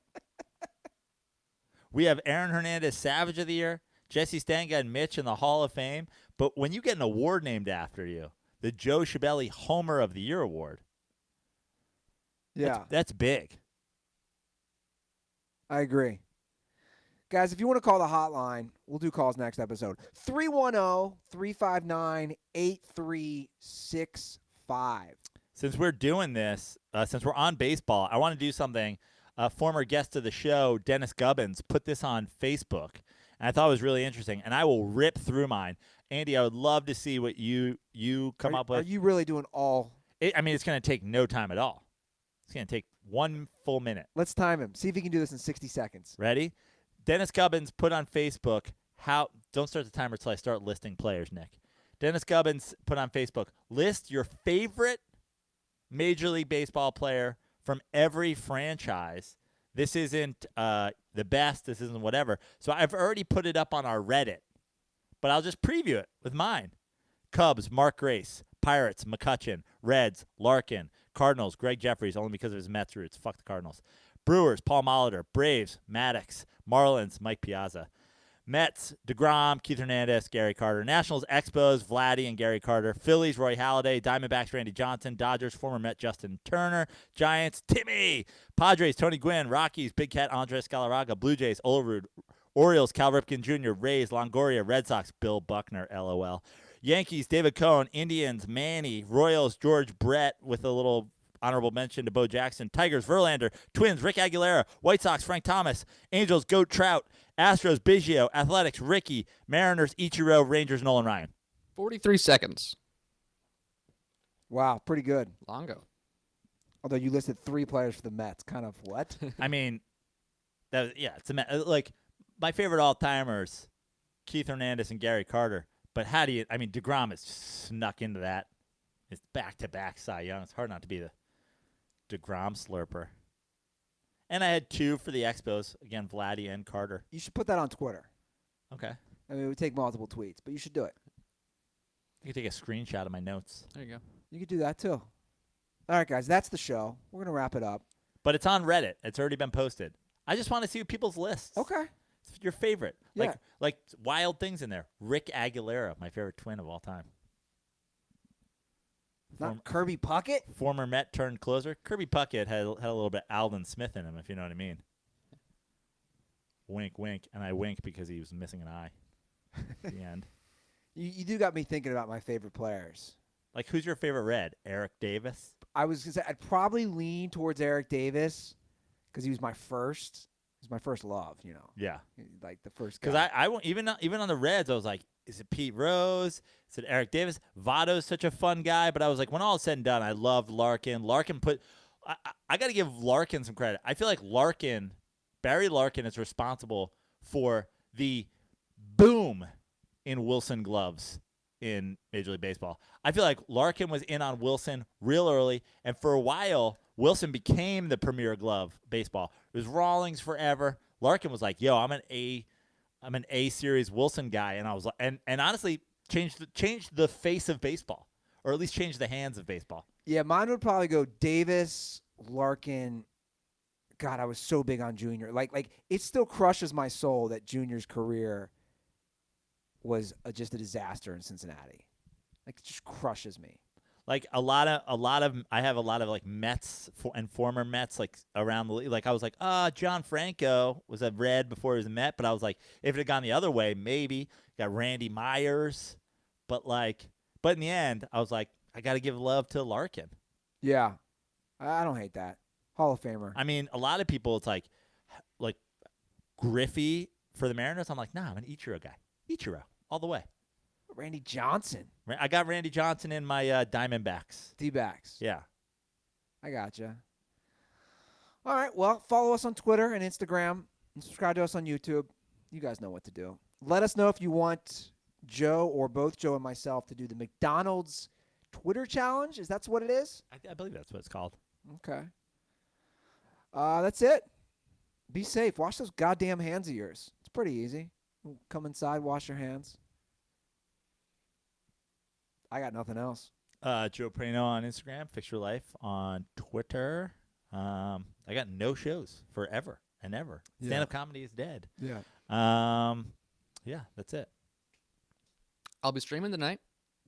We have Aaron Hernandez Savage of the Year, Jesse Stanga and Mitch in the Hall of Fame. But when you get an award named after you, the Joe Schiavelli Homer of the Year award, yeah, that's big. I agree. Guys, if you want to call the hotline, we'll do calls next episode. 310-359-8365. Since we're doing this, since we're on baseball, I want to do something. A former guest of the show, Dennis Gubbins, put this on Facebook, and I thought it was really interesting, and I will rip through mine. Andy, I would love to see what you come up with. Are you really doing all? I mean, it's going to take no time at all. It's going to take 1 full minute. Let's time him. See if he can do this in 60 seconds. Ready? Dennis Gubbins put on Facebook don't start the timer till I start listing players, Nick. Dennis Gubbins put on Facebook, list your favorite Major League Baseball player from every franchise. This isn't the best. This isn't whatever. So I've already put it up on our Reddit, but I'll just preview it with mine. Cubs, Mark Grace. Pirates, McCutchen. Reds, Larkin. Cardinals, Greg Jeffries, only because of his Mets roots. Fuck the Cardinals. Brewers, Paul Molitor. Braves, Maddox. Marlins, Mike Piazza. Mets, DeGrom, Keith Hernandez, Gary Carter. Nationals, Expos, Vladdy and Gary Carter. Phillies, Roy Halladay. Diamondbacks, Randy Johnson. Dodgers, former Met Justin Turner. Giants, Timmy. Padres, Tony Gwynn. Rockies, Big Cat, Andres Galarraga. Blue Jays, Olerud. Orioles, Cal Ripken Jr. Rays, Longoria. Red Sox, Bill Buckner, LOL. Yankees, David Cohn. Indians, Manny. Royals, George Brett with a little honorable mention to Bo Jackson. Tigers, Verlander. Twins, Rick Aguilera. White Sox, Frank Thomas. Angels, Goat Trout. Astros, Biggio. Athletics, Ricky. Mariners, Ichiro. Rangers, Nolan Ryan. 43 seconds. Wow, pretty good. Longo. Although you listed 3 players for the Mets. Kind of what? I mean, it's like my favorite all-timers, Keith Hernandez and Gary Carter. But DeGrom has snuck into that. It's back-to-back Cy Young. It's hard not to be the DeGrom slurper. And I had 2 for the Expos. Again, Vladdy and Carter. You should put that on Twitter. Okay. I mean, it would take multiple tweets, but you should do it. You can take a screenshot of my notes. There you go. You could do that, too. All right, guys, that's the show. We're going to wrap it up. But it's on Reddit. It's already been posted. I just want to see people's lists. Okay. It's your favorite. Yeah. Like wild things in there. Rick Aguilera, my favorite twin of all time. Not Kirby Puckett? Former Met turned closer. Kirby Puckett had a little bit Alden Smith in him, if you know what I mean. Wink, wink. And I wink because he was missing an eye at the end. You do got me thinking about my favorite players. Like, who's your favorite Red? Eric Davis? I was going to say, I'd probably lean towards Eric Davis because he was my first. He was my first love. You know, Yeah. like the first guy. Because I won't even on the Reds, I was like, is it Pete Rose? Is it Eric Davis? Votto's such a fun guy, but I was like, when all is said and done, I loved Larkin. I got to give Larkin some credit. I feel like Barry Larkin is responsible for the boom in Wilson gloves in Major League Baseball. I feel like Larkin was in on Wilson real early, and for a while, Wilson became the premier glove baseball. It was Rawlings forever. Larkin was like, yo, I'm an A series Wilson guy, and I was like, and honestly changed the face of baseball, or at least changed the hands of baseball. Yeah, mine would probably go Davis, Larkin. God, I was so big on Junior. Like it still crushes my soul that Junior's career was just a disaster in Cincinnati. Like it just crushes me. Like I have a lot of like Mets and former Mets like around the league. Like I was like, John Franco was a Red before he was a Met, but I was like, if it had gone the other way, maybe. Got Randy Myers, but in the end, I was like, I got to give love to Larkin. Yeah, I don't hate that. Hall of Famer. I mean, a lot of people, it's like Griffey for the Mariners. I'm like, nah, I'm an Ichiro guy. Ichiro all the way. Randy Johnson. I got Randy Johnson in my Diamondbacks. D-backs. Yeah. I gotcha. All right, well, follow us on Twitter and Instagram, and subscribe to us on YouTube. You guys know what to do. Let us know if you want Joe or both Joe and myself to do the McDonald's Twitter challenge. Is that what it is? I believe that's what it's called. Okay. That's it. Be safe. Wash those goddamn hands of yours. It's pretty easy. Come inside, wash your hands. I got nothing else. Joe Prano on Instagram, Fix Your Life on Twitter. I got no shows forever and ever. Yeah. Stand-up comedy is dead. Yeah. Yeah, that's it. I'll be streaming tonight.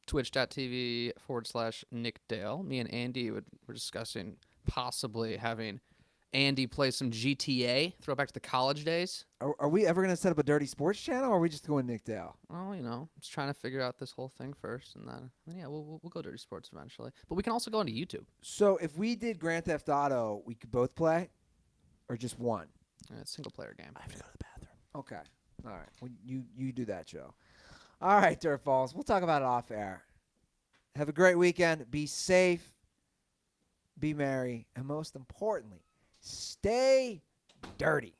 Twitch.tv/Nick Dale. Me and Andy were discussing possibly having Andy play some GTA, throw back to the college days. Are we ever going to set up a Dirty Sports channel, or are we just going Nick Dale? Oh, just trying to figure out this whole thing first, and then yeah, we'll go Dirty Sports eventually. But we can also go into YouTube. So if we did Grand Theft Auto, we could both play, or just one? It's a single-player game. I have to go to the bathroom. Okay. All right. Well, you do that, Joe. All right, Dirtballs. We'll talk about it off air. Have a great weekend. Be safe. Be merry. And most importantly, stay dirty.